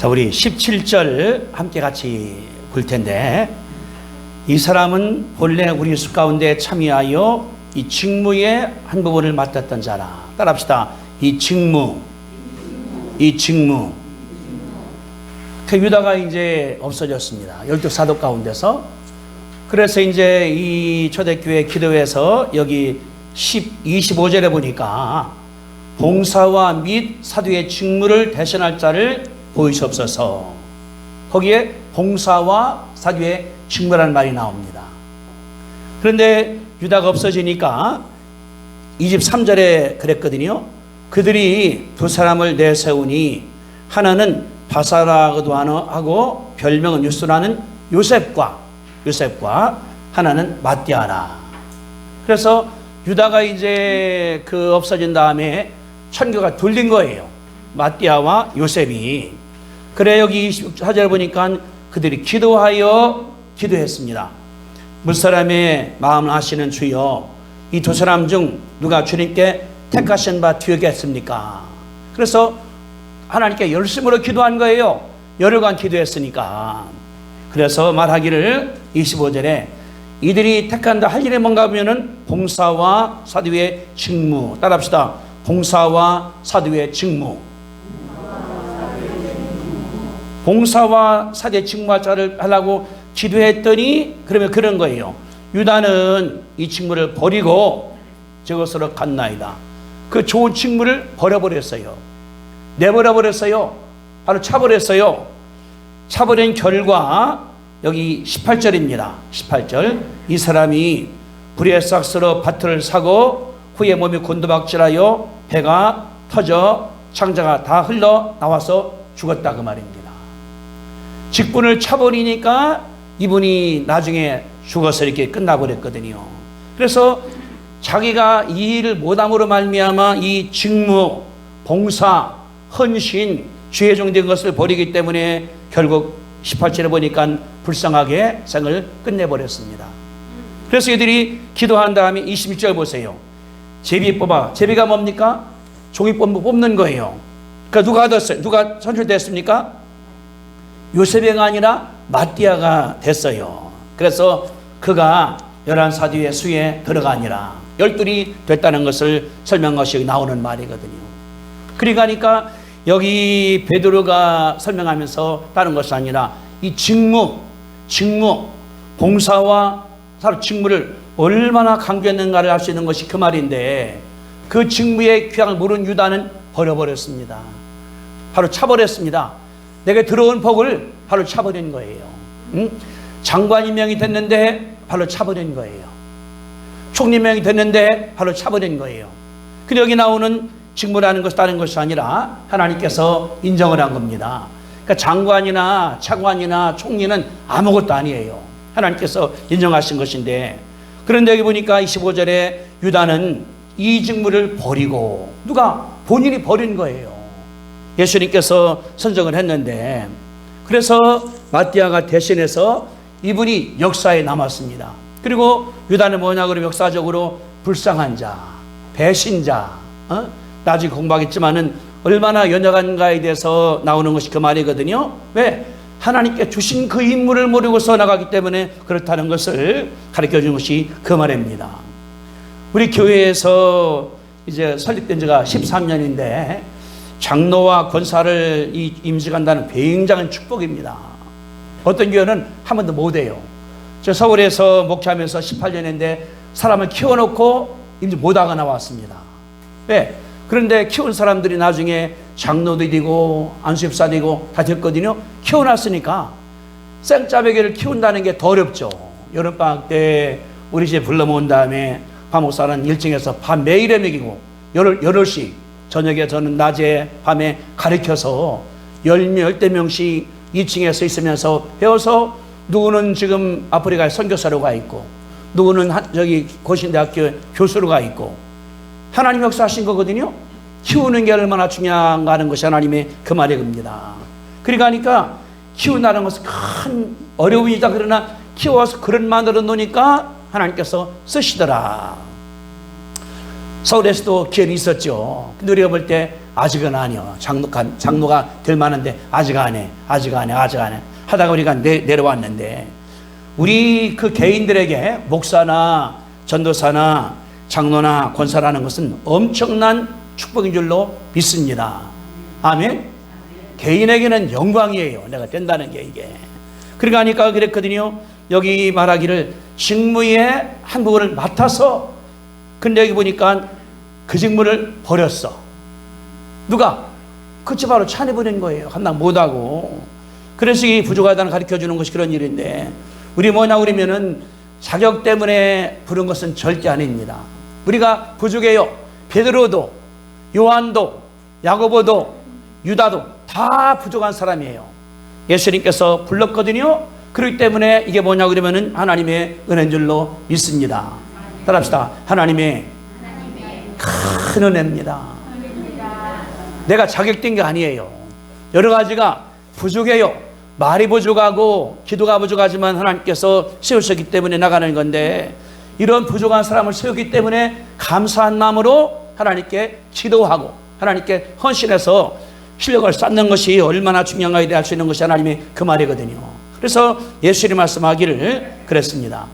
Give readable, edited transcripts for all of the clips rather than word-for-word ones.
자, 우리 17절 함께 같이 볼 텐데, 이 사람은 본래 우리 수 가운데 참여하여 이 직무의 한 부분을 맡았던 자라. 따라합시다. 이 직무. 그 유다가 이제 없어졌습니다. 12사도 가운데서. 그래서 이제 이 초대교회 기도에서 여기 25절에 보니까 봉사와 및 사도의 직무를 대신할 자를 보이시옵소서. 거기에 봉사와 사도의 직무라는 말이 나옵니다. 그런데 유다가 없어지니까 23절에 그랬거든요. 그들이 두 사람을 내세우니 하나는 바사라고도 하고 별명은 유스라는 요셉과 하나는 마띠아라. 그래서 유다가 이제 없어진 다음에 천교가 돌린 거예요. 마띠아와 요셉이. 그래 여기 24절에 보니까 그들이 기도했습니다. 무사람의 마음을 아시는 주여, 이 두 사람 중 누가 주님께 택하신 바 되겠습니까? 그래서 하나님께 열심으로 기도한 거예요. 열흘간 기도했으니까. 그래서 말하기를 25절에 이들이 택한다 할 일이 뭔가 하면은 봉사와 사도의 직무. 따라합시다. 봉사와 사도의 직무. 봉사와 사도의 직무할 자를 하려고 기도했더니 그러면 그런 거예요. 유다는 이 직무를 버리고 저것으로 갔나이다. 그 좋은 직무를 버려버렸어요. 내버려버렸어요. 바로 차버렸어요. 차버린 결과 여기 18절입니다. 18절. 이 사람이 불의 싹스러 밭을 사고 후에 몸이 곤두박질하여 배가 터져 창자가 다 흘러 나와서 죽었다 그 말입니다. 직분을 차버리니까 이분이 나중에 죽어서 이렇게 끝나버렸거든요. 그래서 자기가 이 일을 못함으로 말미암아 이 직무, 봉사, 헌신, 주의 종된 것을 버리기 때문에 결국 18절에 보니까 불쌍하게 생을 끝내버렸습니다. 그래서 이들이 기도한 다음에 21절 보세요. 제비 뽑아. 제비가 뭡니까? 종이 뽑는 거예요. 그러니까 누가 선출됐습니까? 요셉이가 아니라 마띠아가 됐어요. 그래서 그가 11사도의 수에 들어가니라. 12이 됐다는 것을 설명한 것이 나오는 말이거든요. 그러니까 여기 베드로가 설명하면서 다른 것이 아니라 이 직무, 봉사와 사람 직무를 얼마나 강조했는가를 알 수 있는 것이 그 말인데, 그 직무의 귀향을 모른 유다는 버려버렸습니다. 바로 차버렸습니다. 내게 들어온 복을 바로 차버린 거예요. 장관이 명이 됐는데 바로 차버린 거예요. 총리명이 됐는데 바로 차버린 거예요. 근데 여기 나오는 직무라는 것이 다른 것이 아니라 하나님께서 인정을 한 겁니다. 그러니까 장관이나 차관이나 총리는 아무것도 아니에요. 하나님께서 인정하신 것인데, 그런데 여기 보니까 25절에 유다는 이 직무를 버리고, 누가? 본인이 버린 거예요. 예수님께서 선정을 했는데, 그래서 마띠아가 대신해서 이분이 역사에 남았습니다. 그리고 유다는 뭐냐 그러면 역사적으로 불쌍한 자, 배신자, 나중에 공부하겠지만은 얼마나 연약한가에 대해서 나오는 것이 그 말이거든요. 왜? 하나님께 주신 그 인물을 모르고서 나가기 때문에 그렇다는 것을 가르쳐 준 것이 그 말입니다. 우리 교회에서 이제 설립된 지가 13년인데 장로와 권사를 임직한다는 굉장한 축복입니다. 어떤 교회는 한 번도 못해요. 저 서울에서 목회하면서 18년인데 사람을 키워놓고 임직 못하고 나왔습니다. 왜? 그런데 키운 사람들이 나중에 장로도 되고 안수집사 되고 다 됐거든요. 키워놨으니까 생짜배기를 키운다는 게 더 어렵죠. 여름방학 때 우리 집에 불러 모은 다음에 화목사는 1층에서 밤 매일에 먹이고 8시 저녁에 저는 낮에 밤에 가르쳐서 10대 명씩 2층에 서 있으면서 배워서, 누구는 지금 아프리카에 선교사로 가 있고, 누구는 저기 고신대학교 교수로 가 있고, 하나님 역사하신 거거든요. 키우는 게 얼마나 중요한가 하는 것이 하나님의 그 말이 겁니다. 그러니까 키운다는 것은 큰 어려움이다. 그러나 키워서 그릇 만들어 놓으니까 하나님께서 쓰시더라. 서울에서도 기회는 있었죠. 근데 우리가 볼 때 아직은 아니요. 장로가 될 만한데 아직 안 해. 하다가 우리가 내려왔는데, 우리 그 개인들에게 목사나 전도사나 장로나 권사라는 것은 엄청난 축복인 줄로 믿습니다. 아멘. 개인에게는 영광이에요. 내가 된다는 게 이게. 그러니까 그랬거든요. 여기 말하기를 직무의 한 부분을 맡아서, 근데 여기 보니까 그 직무를 버렸어. 누가? 그치, 바로 차내버린 거예요. 감당 못하고. 그래서 이 부족하다는 가르쳐주는 것이 그런 일인데, 우리 뭐냐 그러면은 자격 때문에 부른 것은 절대 아닙니다. 우리가 부족해요. 베드로도, 요한도, 야고보도, 유다도 다 부족한 사람이에요. 예수님께서 불렀거든요. 그렇기 때문에 이게 뭐냐 그러면은 하나님의 은혜인 줄로 믿습니다. 따라합시다. 하나님의 큰 은혜입니다. 내가 자격된 게 아니에요. 여러 가지가 부족해요. 말이 부족하고 기도가 부족하지만 하나님께서 세우셨기 때문에 나가는 건데, 이런 부족한 사람을 세우기 때문에 감사한 마음으로 하나님께 기도하고 하나님께 헌신해서 실력을 쌓는 것이 얼마나 중요한가에 대해 알 수 있는 것이 하나님의 그 말이거든요. 그래서 예수님 말씀하기를 그랬습니다.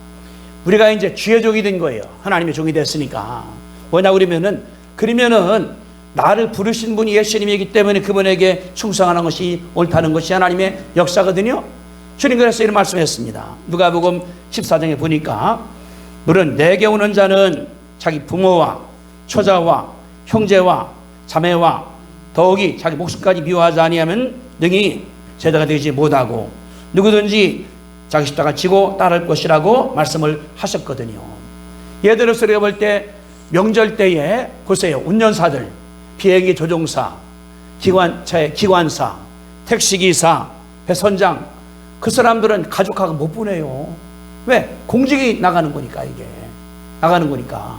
우리가 이제 주의 종이 된 거예요. 하나님의 종이 됐으니까. 뭐냐 그러면은 나를 부르신 분이 예수님이기 때문에 그분에게 충성하는 것이 옳다는 것이 하나님의 역사거든요. 주님 그래서 이런 말씀했습니다. 누가복음 14장에 보니까, 물론 내게 오는 자는 자기 부모와 처자와 형제와 자매와 더욱이 자기 목숨까지 미워하지 아니하면 능히 제자가 되지 못하고, 누구든지 자기 십자가 지고 따를 것이라고 말씀을 하셨거든요. 예를 들어서 우리가 볼 때 명절 때에 보세요. 운전사들, 비행기 조종사, 기관사, 택시기사, 배선장, 그 사람들은 가족하고 못 보내요. 왜? 공직이 나가는 거니까. 이게 나가는 거니까.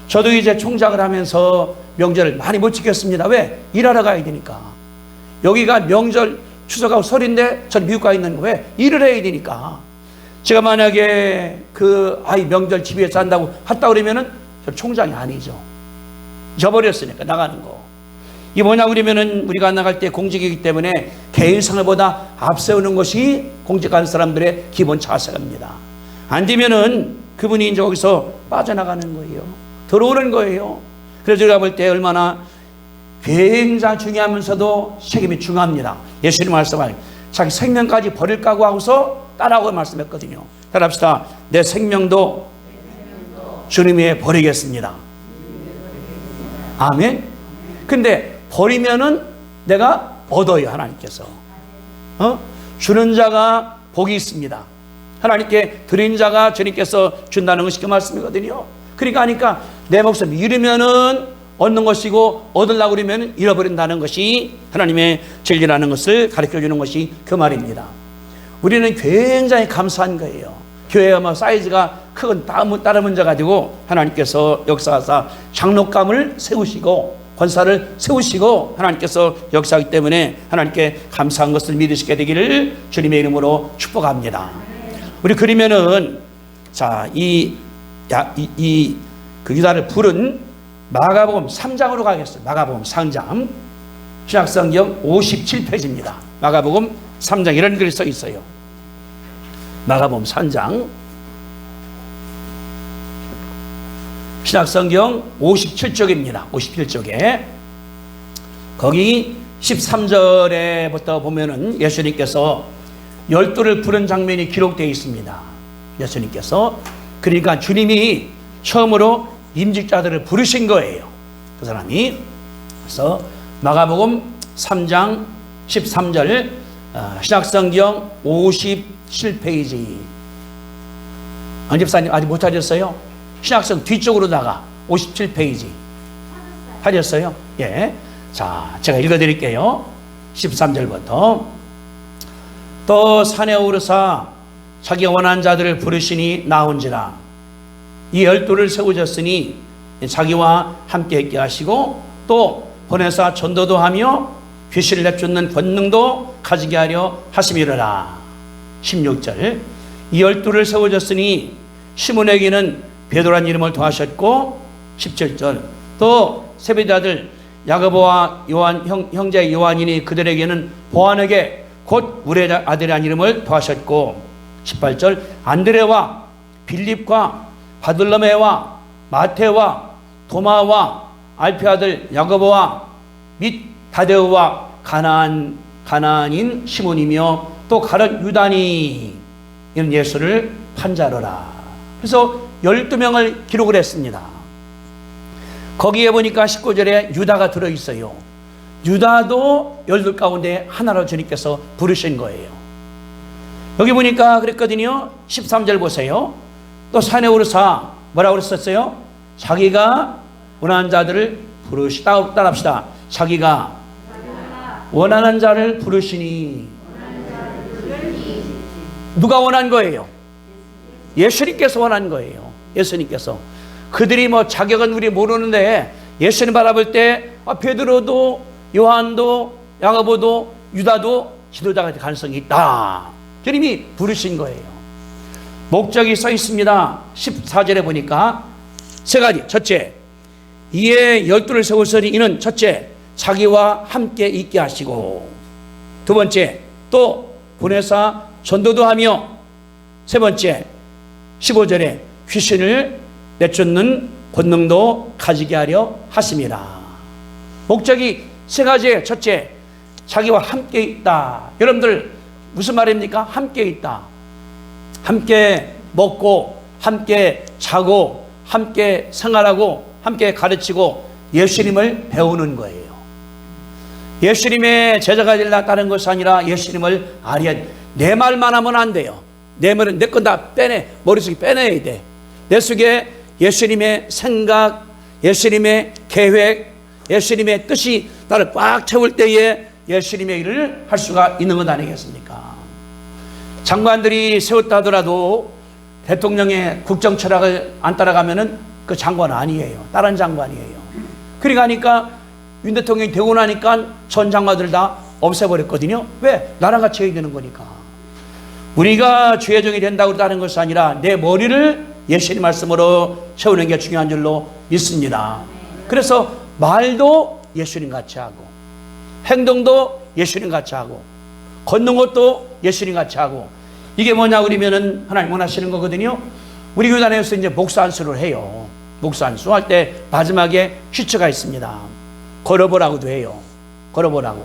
저도 이제 총장을 하면서 명절을 많이 못 지켰습니다. 왜? 일하러 가야 되니까. 여기가 명절 추석하고 설인데 저는 미국 가 있는 거예요. 일을 해야 되니까. 제가 만약에 그 아이 명절 집에서 한다고 했다 그러면은 저 총장이 아니죠. 져버렸으니까 나가는 거. 이게 뭐냐 그러면은 우리가 나갈 때 공직이기 때문에 개인상을보다 앞세우는 것이 공직하는 사람들의 기본 자세입니다. 안 되면은 그분이 이제 거기서 빠져나가는 거예요. 들어오는 거예요. 그래서 우리가 볼 때 얼마나 굉장히 중요하면서도 책임이 중요합니다. 예수님 말씀하신 자기 생명까지 버릴까고 하고서 따라오고 말씀했거든요. 따라합시다. 내 생명도 주님 위해 버리겠습니다. 아멘. 근데 버리면은 내가 얻어요. 하나님께서 주는 자가 복이 있습니다. 하나님께 드린 자가 주님께서 준다는 것이 그 말씀이거든요. 그러니까 내 목숨 잃으면은 얻는 것이고, 얻으려고 그러면 잃어버린다는 것이 하나님의 진리라는 것을 가르쳐주는 것이 그 말입니다. 우리는 굉장히 감사한 거예요. 교회가 뭐 사이즈가 큰 다른 문제 가지고 하나님께서 역사하사 장로감을 세우시고 권사를 세우시고 하나님께서 역사하기 때문에 하나님께 감사한 것을 믿으시게 되기를 주님의 이름으로 축복합니다. 우리 그러면은 자, 그 유다를 부른 마가복음 3장으로 가겠습니다. 마가복음 3장 신약성경 57페이지입니다. 마가복음 3장 이런 글이 써 있어요. 마가복음 3장 신약성경 57쪽입니다. 57쪽에 거기 13절에부터 보면은 예수님께서 12를 부른 장면이 기록되어 있습니다. 예수님께서. 그러니까 주님이 처음으로 임직자들을 부르신 거예요. 그 사람이. 그래서 마가복음 3장 13절 신약성경 57페이지. 안 집사님 아직 못 찾았어요? 신약성 뒤쪽으로다가 57페이지 찾았어요? 예. 자, 제가 읽어드릴게요. 13절부터. 또 산에 오르사 자기가 원하는 자들을 부르시니 나온지라. 이 12를 세우셨으니 자기와 함께 있게 하시고 또 보내사 전도도 하며 귀신을 내쫓는 권능도 가지게 하려 하심이로라. 16절. 이 12를 세우셨으니 시몬에게는 베드로라는 이름을 더하셨고 17절. 또 세베대 아들 야고보와 요한 형제 요한이니 그들에게는 보아내게 곧 우리 아들이란 이름을 더하셨고 18절 안드레와 빌립과 바들로메와 마테와 도마와 알피 아들 야고보와 및 다데오와 가나안인 시몬이며 또 가룟 유다니 이는 예수를 판자로라. 그래서 12명을 기록을 했습니다. 거기에 보니까 19절에 유다가 들어있어요. 유다도 12 가운데 하나로 주님께서 부르신 거예요. 여기 보니까 그랬거든요. 13절 보세요. 또 산에 오르사 뭐라고 그랬었어요? 자기가 원하는 자들을 부르시다. 따라합시다. 자기가 원하는 자를 부르시니. 누가 원한 거예요? 예수님께서 원한 거예요. 예수님께서. 그들이 뭐 자격은 우리 모르는데 예수님 바라볼 때 베드로도 요한도 야고보도 유다도 지도자가 될 가능성이 있다. 주님이 부르신 거예요. 목적이 써 있습니다. 14절에 보니까 세 가지. 첫째, 이에 12를 세우시니 이는 첫째, 자기와 함께 있게 하시고, 두 번째, 또 보내사 전도도 하며, 세 번째 15절에 귀신을 내쫓는 권능도 가지게 하려 하심이라. 목적이 세 가지예요. 첫째, 자기와 함께 있다. 여러분들 무슨 말입니까? 함께 있다. 함께 먹고 함께 자고 함께 생활하고 함께 가르치고 예수님을 배우는 거예요. 예수님의 제자가 되려 다른 것이 아니라 예수님을 알아야 돼. 내 말만 하면 안 돼요. 내 말은 내 건 다 빼내. 머릿속에 빼내야 돼. 내 속에 예수님의 생각, 예수님의 계획, 예수님의 뜻이 나를 꽉 채울 때에 예수님의 일을 할 수가 있는 것 아니겠습니까? 장관들이 세웠다 하더라도 대통령의 국정 철학을 안 따라가면은 그 장관 아니에요. 다른 장관이에요. 그리 가니까 윤 대통령이 되고 나니까 전 장관들 다 없애버렸거든요. 왜? 나랑 같이 해야 되는 거니까. 우리가 주의 종이 된다고 다른 것이 아니라 내 머리를 예수님 말씀으로 채우는 게 중요한 줄로 믿습니다. 그래서 말도 예수님 같이 하고 행동도 예수님 같이 하고 걷는 것도 예수님 같이 하고 이게 뭐냐 그러면은 하나님 원하시는 거거든요. 우리 교단에서 이제 목사 안수를 해요. 목사 안수 할 때 마지막에 퀴즈가 있습니다. 걸어보라고도 해요. 걸어보라고.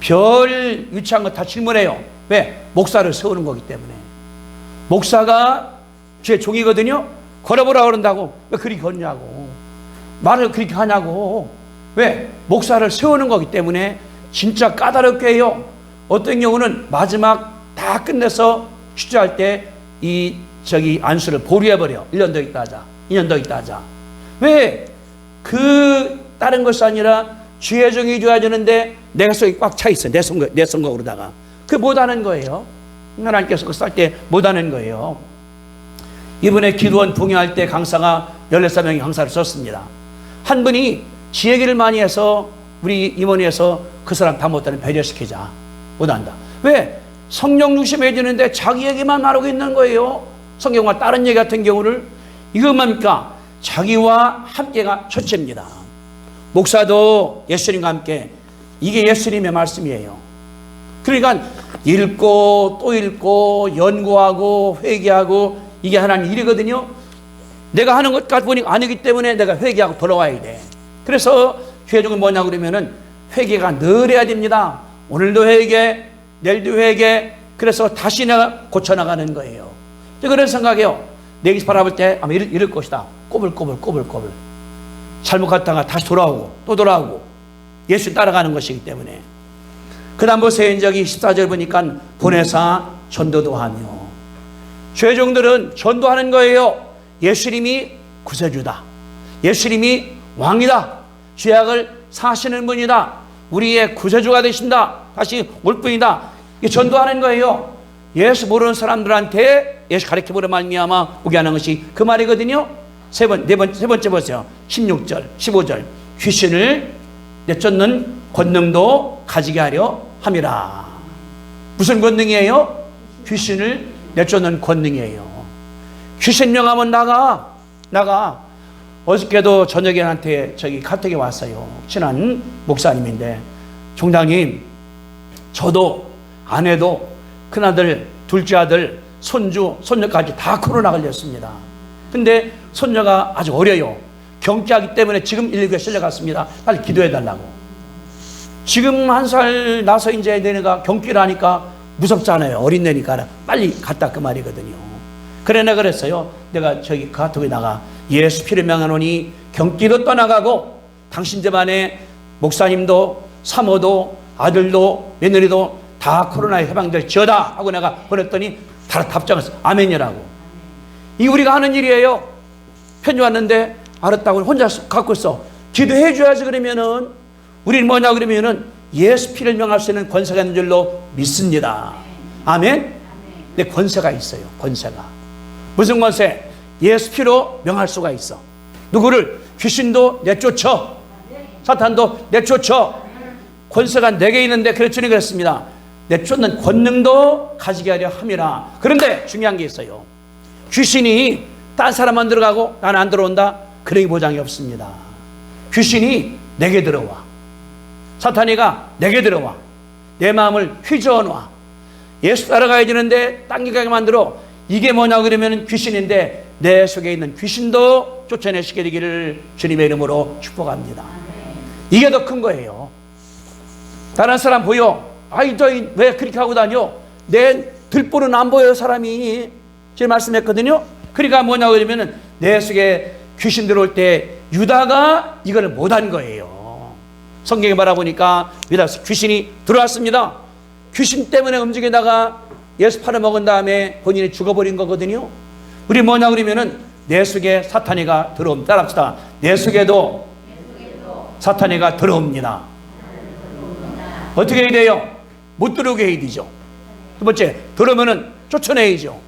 별 유치한 거 다 질문해요. 왜? 목사를 세우는 거기 때문에. 목사가 주의 종이거든요. 걸어보라고 그런다고. 왜 그리 걷냐고. 말을 그렇게 하냐고. 왜? 목사를 세우는 거기 때문에 진짜 까다롭게 해요. 어떤 경우는 마지막 다 끝내서 취조할 때 이 안수를 보류해버려. 1년 더 있다 하자. 2년 더 있다 하자. 왜? 다른 것이 아니라 주의 종이 줘야 되는데 내가 속이 꽉 차 있어. 내 성공으로다가. 그게 못하는 거예요. 하나님께서 그거 쌀 때 못하는 거예요. 이번에 기도원 붕괴할 때 강사가 14명의 강사를 썼습니다. 한 분이 지 얘기를 많이 해서 우리 임원회에서 그 사람 다 못하는 배려시키자. 못한다. 왜? 성령 중심해 주는데 자기 얘기만 말하고 있는 거예요. 성경과 다른 얘기 같은 경우를. 이거 뭡니까? 자기와 함께가 첫째입니다. 목사도 예수님과 함께. 이게 예수님의 말씀이에요. 그러니까 읽고 또 읽고 연구하고 회개하고 이게 하나님 일이거든요. 내가 하는 것 같아 보니까 아니기 때문에 내가 회개하고 돌아와야 돼. 그래서 회종은 뭐냐 그러면은 회개가 늘 해야 됩니다. 오늘도 회개, 내일도 회개. 그래서 다시 내가 고쳐나가는 거예요. 그런 생각이에요. 내기 바라볼 때 아마 이럴 것이다. 꼬불꼬불. 잘못 갔다가 다시 돌아오고 또 돌아오고 예수 따라가는 것이기 때문에. 그 다음 보세요. 저기 14절 보니까 보내사 전도도 하며. 죄종들은 전도하는 거예요. 예수님이 구세주다. 예수님이 왕이다. 죄악을 사시는 분이다. 우리의 구세주가 되신다. 다시 올 분이다. 이게 전도하는 거예요. 예수 모르는 사람들한테 예수 가르쳐보려 말미암아 오게 하는 것이 그 말이거든요. 세 번째 보세요. 16절, 15절. 귀신을 내쫓는 권능도 가지게 하려 함이라. 무슨 권능이에요? 귀신을 내쫓는 권능이에요. 귀신 명하면 나가. 어저께도 저녁에 한테 카톡이 왔어요. 친한 목사님인데, 총장님, 저도 아내도 큰아들, 둘째 아들, 손주, 손녀까지 다 코로나 걸렸습니다. 근데 손녀가 아주 어려요. 경기하기 때문에 지금 119에 실려갔습니다. 빨리 기도해달라고. 지금 1살 나서 이제 내가 경기를 하니까 무섭잖아요. 어린애니까 빨리 갔다 그 말이거든요. 그래 내가 그랬어요. 내가 그 카톡에다가 예수 피를 명하노니 경기도 떠나가고 당신 집안에 목사님도 사모도 아들도 며느리도 다 코로나에 해방될지어다 하고 내가 보냈더니 다 답장했어. 아멘이라고. 이게 우리가 하는 일이에요. 편지 왔는데 알았다고 혼자 갖고 있어. 기도해 줘야지. 그러면은 우리는 뭐냐 그러면은 예수 피를 명할 수 있는 권세가 있는 줄로 믿습니다. 아멘? 근데 권세가 있어요. 권세가. 무슨 권세? 예수 피로 명할 수가 있어. 누구를? 귀신도 내쫓어. 사탄도 내쫓어. 권세가 내게 있는데 그래 주님 그랬습니다. 내쫓는 권능도 가지게 하려 함이라. 그런데 중요한 게 있어요. 귀신이 딴 사람만 들어가고 나는 안 들어온다? 그러기 보장이 없습니다. 귀신이 내게 들어와. 사탄이가 내게 들어와. 내 마음을 휘저어놔. 예수 따라가야 되는데 당기게 만들어. 이게 뭐냐 그러면 귀신인데 내 속에 있는 귀신도 쫓아내시게 되기를 주님의 이름으로 축복합니다. 이게 더 큰 거예요. 다른 사람 보여. 아이 저 왜 그렇게 하고 다녀? 내 들보는 안 보여요 사람이. 제가 말씀했거든요. 그러니까 뭐냐 그러면 내 속에 귀신 들어올 때 유다가 이걸 못한 거예요. 성경에 바라보니까 유다 귀신이 들어왔습니다. 귀신 때문에 움직이다가 예수 팔아먹은 다음에 본인이 죽어버린 거거든요. 우리 뭐냐 그러면은 내 속에 사탄이가 들어옵니다. 따라합시다. 내 속에도 사탄이가 들어옵니다. 어떻게 해야 돼요? 못 들어오게 해야 되죠. 두 번째, 들어오면은 쫓아내야죠.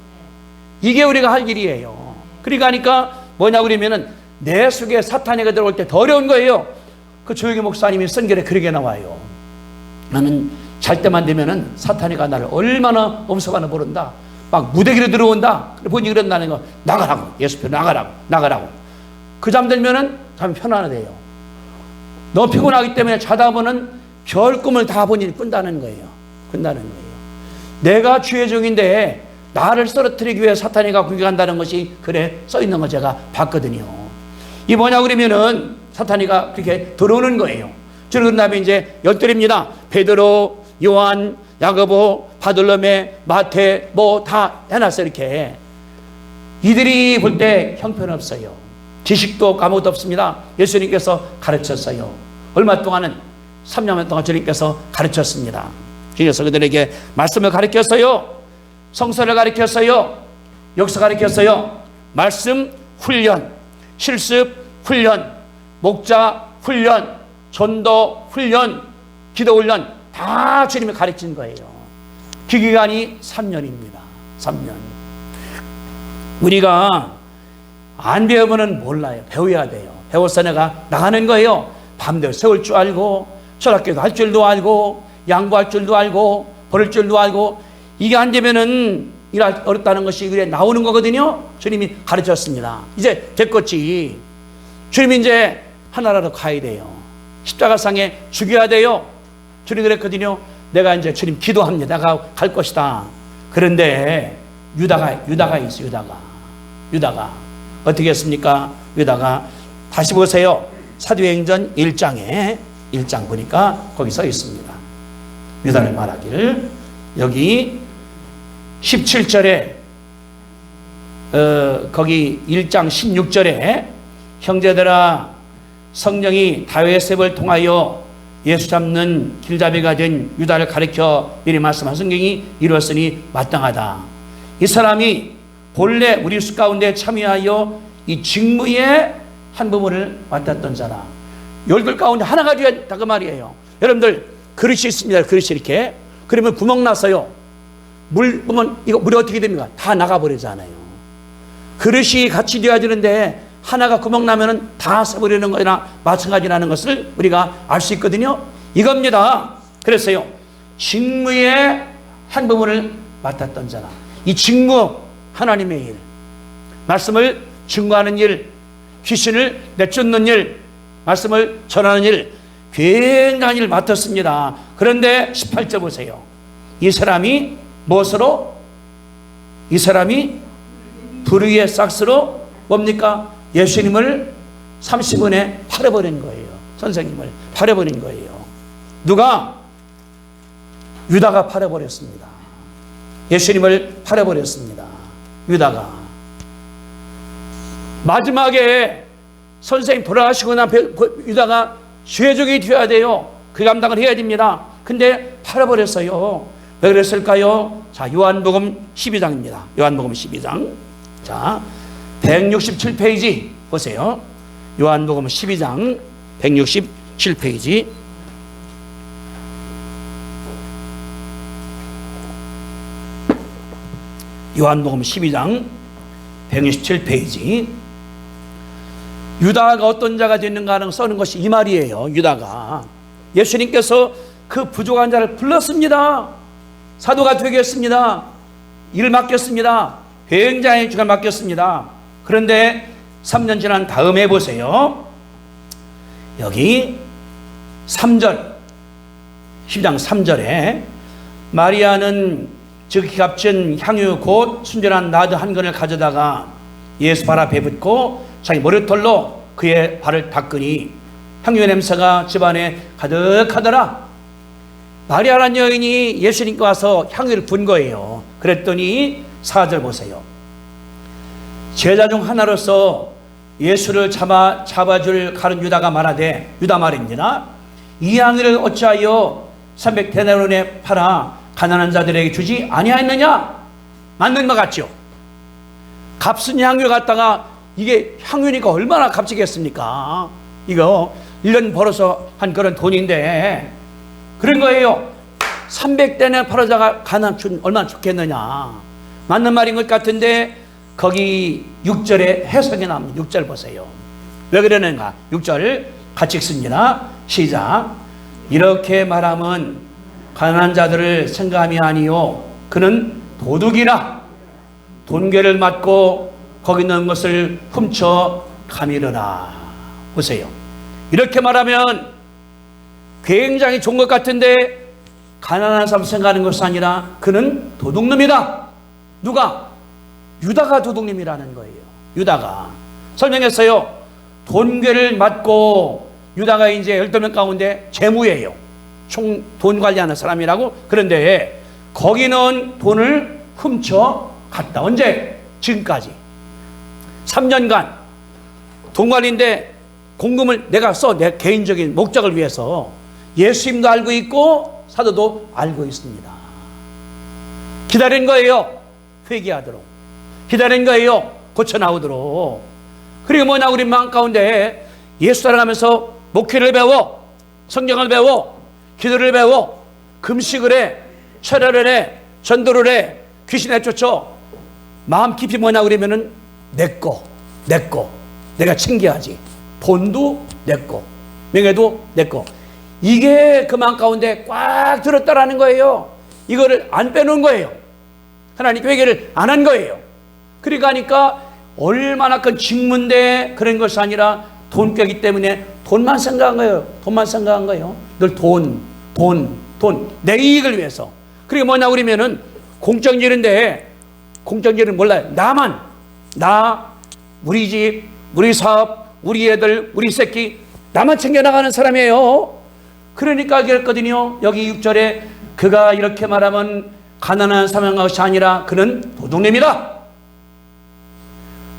이게 우리가 할 일이에요. 그러니까 뭐냐 그러면은 내 속에 사탄이가 들어올 때 더 어려운 거예요. 그 조용히 목사님이 선결에 그렇게 나와요. 나는 잘 때만 되면은 사탄이가 나를 얼마나 엄습하나 모른다. 막 무대기로 들어온다. 본인이 그런다는 거. 나가라고. 예수표 나가라고. 그 잠들면은 잠이 편안하대요. 너무 피곤하기 때문에 자다 보면은 별 꿈을 다 본인이 꾼다는 거예요. 내가 주의 종인데 나를 쓰러뜨리기 위해 사탄이가 공격한다는 것이 그래 써 있는 거 제가 봤거든요. 이 뭐냐 그러면은 사탄이가 그렇게 들어오는 거예요. 그런 다음에 이제 열둘입니다. 베드로, 요한, 야고보, 바돌로메, 마태 뭐 다 해놨어요. 이렇게 이들이 볼 때 형편없어요. 지식도 없고 아무것도 없습니다. 예수님께서 가르쳤어요. 얼마 동안은 3년 동안 주님께서 가르쳤습니다. 그래서 그들에게 말씀을 가르쳤어요. 성서를 가르쳤어요. 역사 가르쳤어요. 말씀 훈련, 실습 훈련, 목자 훈련, 전도 훈련, 기도 훈련 다 주님이 가르친 거예요. 그 기간이 3년입니다. 3년. 우리가 안 배우면 몰라요. 배워야 돼요. 배워서 내가 나가는 거예요. 밤들 세울 줄 알고 철학교도 할 줄도 알고 양보할 줄도 알고 버릴 줄도 알고 이게 안 되면은 일할 어렵다는 것이 그래 나오는 거거든요. 주님이 가르쳤습니다. 이제 됐겠지. 주님이 이제 하나라도 가야 돼요. 십자가상에 죽여야 돼요. 주님 그랬거든요. 내가 이제 주님 기도합니다. 내가 갈 것이다. 그런데 유다가 있어. 유다가 어떻게 했습니까? 유다가 다시 보세요. 사도행전 1장에 1장 보니까 거기 써 있습니다. 유다를 말하기를 여기 17절에 거기 1장 16절에 형제들아 성령이 다윗의 을 통하여 예수 잡는 길잡이가 된 유다를 가리켜 미리 말씀한 성경이 이루었으니 마땅하다. 이 사람이 본래 우리 수 가운데 참여하여 이 직무의 한 부분을 맡았던 자라. 열둘 가운데 하나가 되어야 그 말이에요. 여러분들 그릇이 있습니다. 그릇이 이렇게. 그러면 구멍 났어요. 물 보면 이거 물이 어떻게 됩니까? 다 나가버리잖아요. 그릇이 같이 되어야 되는데 하나가 구멍 나면은 다 써버리는 거나 마찬가지라는 것을 우리가 알 수 있거든요. 이겁니다. 그래서요. 직무의 한 부분을 맡았던 자라. 이 직무 하나님의 일, 말씀을 증거하는 일, 귀신을 내쫓는 일, 말씀을 전하는 일, 굉장한 일을 맡았습니다. 그런데 18절 보세요. 이 사람이 무엇으로? 이 사람이 불의의 싹스로 뭡니까? 예수님을 30원에 팔아버린 거예요. 선생님을 팔아버린 거예요. 누가? 유다가 팔아버렸습니다. 예수님을 팔아버렸습니다. 유다가. 마지막에 선생님 돌아가시고 난 유다가 죄족이 되어야 돼요. 그 감당을 해야 됩니다. 근데 팔아버렸어요. 왜 그랬을까요? 자, 요한복음 12장입니다. 요한복음 12장. 자, 167페이지 보세요. 요한복음 12장 167페이지. 요한복음 12장 167페이지. 유다가 어떤 자가 됐는가는 써는 것이 이 말이에요. 유다가 예수님께서 그 부족한 자를 불렀습니다. 사도가 되겠습니다. 일을 맡겼습니다. 굉장히 주가 맡겼습니다. 그런데 3년 지난 다음에 보세요. 여기 3절 12장 3절에 마리아는 지극히 값진 향유 곧 순전한 나드 한 근을 가져다가 예수 발 앞에 붓고 자기 머리털로 그의 발을 닦으니 향유의 냄새가 집안에 가득하더라. 마리아라는 여인이 예수님께 와서 향유를 분 거예요. 그랬더니 4절 보세요. 제자 중 하나로서 예수를 잡아줄 가룟 유다가 말하되, 유다 말입니다. 이 향유를 어찌하여 300데나리온에 팔아 가난한 자들에게 주지 아니하였느냐? 맞는 것 같죠? 값은 향유 갖다가 이게 향유니까 얼마나 값지겠습니까? 이거 1년 벌어서 한 그런 돈인데 그런 거예요. 300대나 팔아다가 가난 준 얼마나 좋겠느냐. 맞는 말인 것 같은데 거기 6절에 해석이 나옵니다. 6절 보세요. 왜 그러는가? 6절 같이 읽습니다. 시작. 이렇게 말하면 가난한 자들을 생각함이 아니요 그는 도둑이라 돈괴를 맞고 거기 있는 것을 훔쳐 가미르라. 보세요. 이렇게 말하면 굉장히 좋은 것 같은데 가난한 사람 생각하는 것이 아니라 그는 도둑놈이다. 누가? 유다가 도둑놈이라는 거예요. 유다가 설명했어요. 돈괴를 맞고 유다가 이제 12명 가운데 재무예요. 총 돈 관리하는 사람이라고. 그런데 거기는 돈을 훔쳐 갔다. 언제? 지금까지 3년간 돈 관리인데 공금을 내가 써. 내 개인적인 목적을 위해서. 예수님도 알고 있고 사도도 알고 있습니다. 기다린 거예요. 회개하도록. 기다린 거예요. 고쳐 나오도록. 그리고 뭐냐, 우리 마음 가운데 예수 따라가면서 목회를 배워, 성경을 배워, 기도를 배워, 금식을 해, 철야를 해, 전도를 해, 귀신에 쫓아. 마음 깊이 뭐냐 그러면은 내꺼 내가 챙겨야지. 돈도 내꺼, 명예도 내꺼. 이게 그 마음 가운데 꽉 들었다라는 거예요. 이거를 안 빼놓은 거예요. 하나님 회개를 안 한 거예요. 그러니까 하니까 얼마나 큰 직문대 그런 것이 아니라 돈깨기 때문에 돈만 생각한 거예요. 돈만 생각한 거예요. 늘 돈. 내 이익을 위해서. 그게 뭐냐 그러면은 공적일인데 공적일은 몰라요. 나만, 나, 우리 집, 우리 사업, 우리 애들, 우리 새끼, 나만 챙겨나가는 사람이에요. 그러니까 그랬거든요. 여기 6절에 그가 이렇게 말하면 가난한 사람인 것이 아니라 그는 도둑놈이다.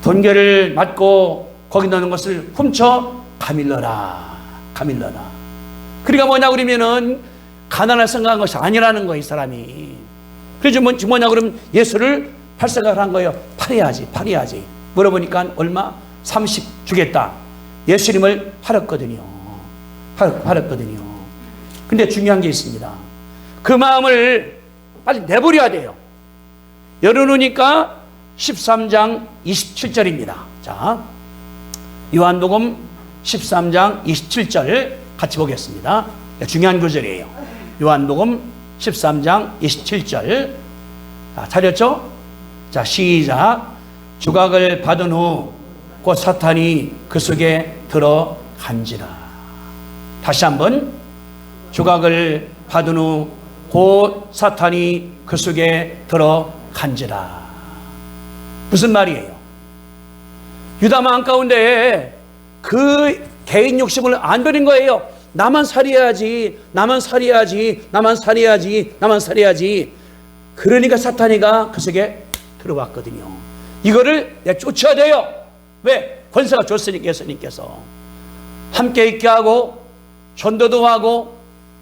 돈괴를 맞고 거기 넣는 것을 훔쳐 가밀러라. 그러니까 뭐냐 그러면은 가난할 생각한 것이 아니라는 거예요, 이 사람이. 그래서 뭐냐 그러면 예수를 팔 생각을 한 거예요. 팔아야지. 물어보니까 얼마? 30 주겠다. 예수님을 팔았거든요. 근데 중요한 게 있습니다. 그 마음을 빨리 내버려야 돼요. 열어놓으니까 13장 27절입니다. 자, 요한복음 13장 27절 같이 보겠습니다. 중요한 구절이에요. 요한복음 13장 27절. 자, 차렸죠? 자, 시작. 조각을 받은 후 곧 사탄이 그 속에 들어간지라. 다시 한번 조각을 받은 후 곧 사탄이 그 속에 들어간지라. 무슨 말이에요? 유다 마음 가운데 그 개인 욕심을 안 버린 거예요. 나만 살해야지, 나만 살해야지, 나만 살해야지, 나만 살해야지. 그러니까 사탄이가 그 속에 들어왔거든요. 이거를 내가 쫓아야 돼요. 왜? 권세가 줬으니까, 예수님께서 함께 있게 하고 전도도 하고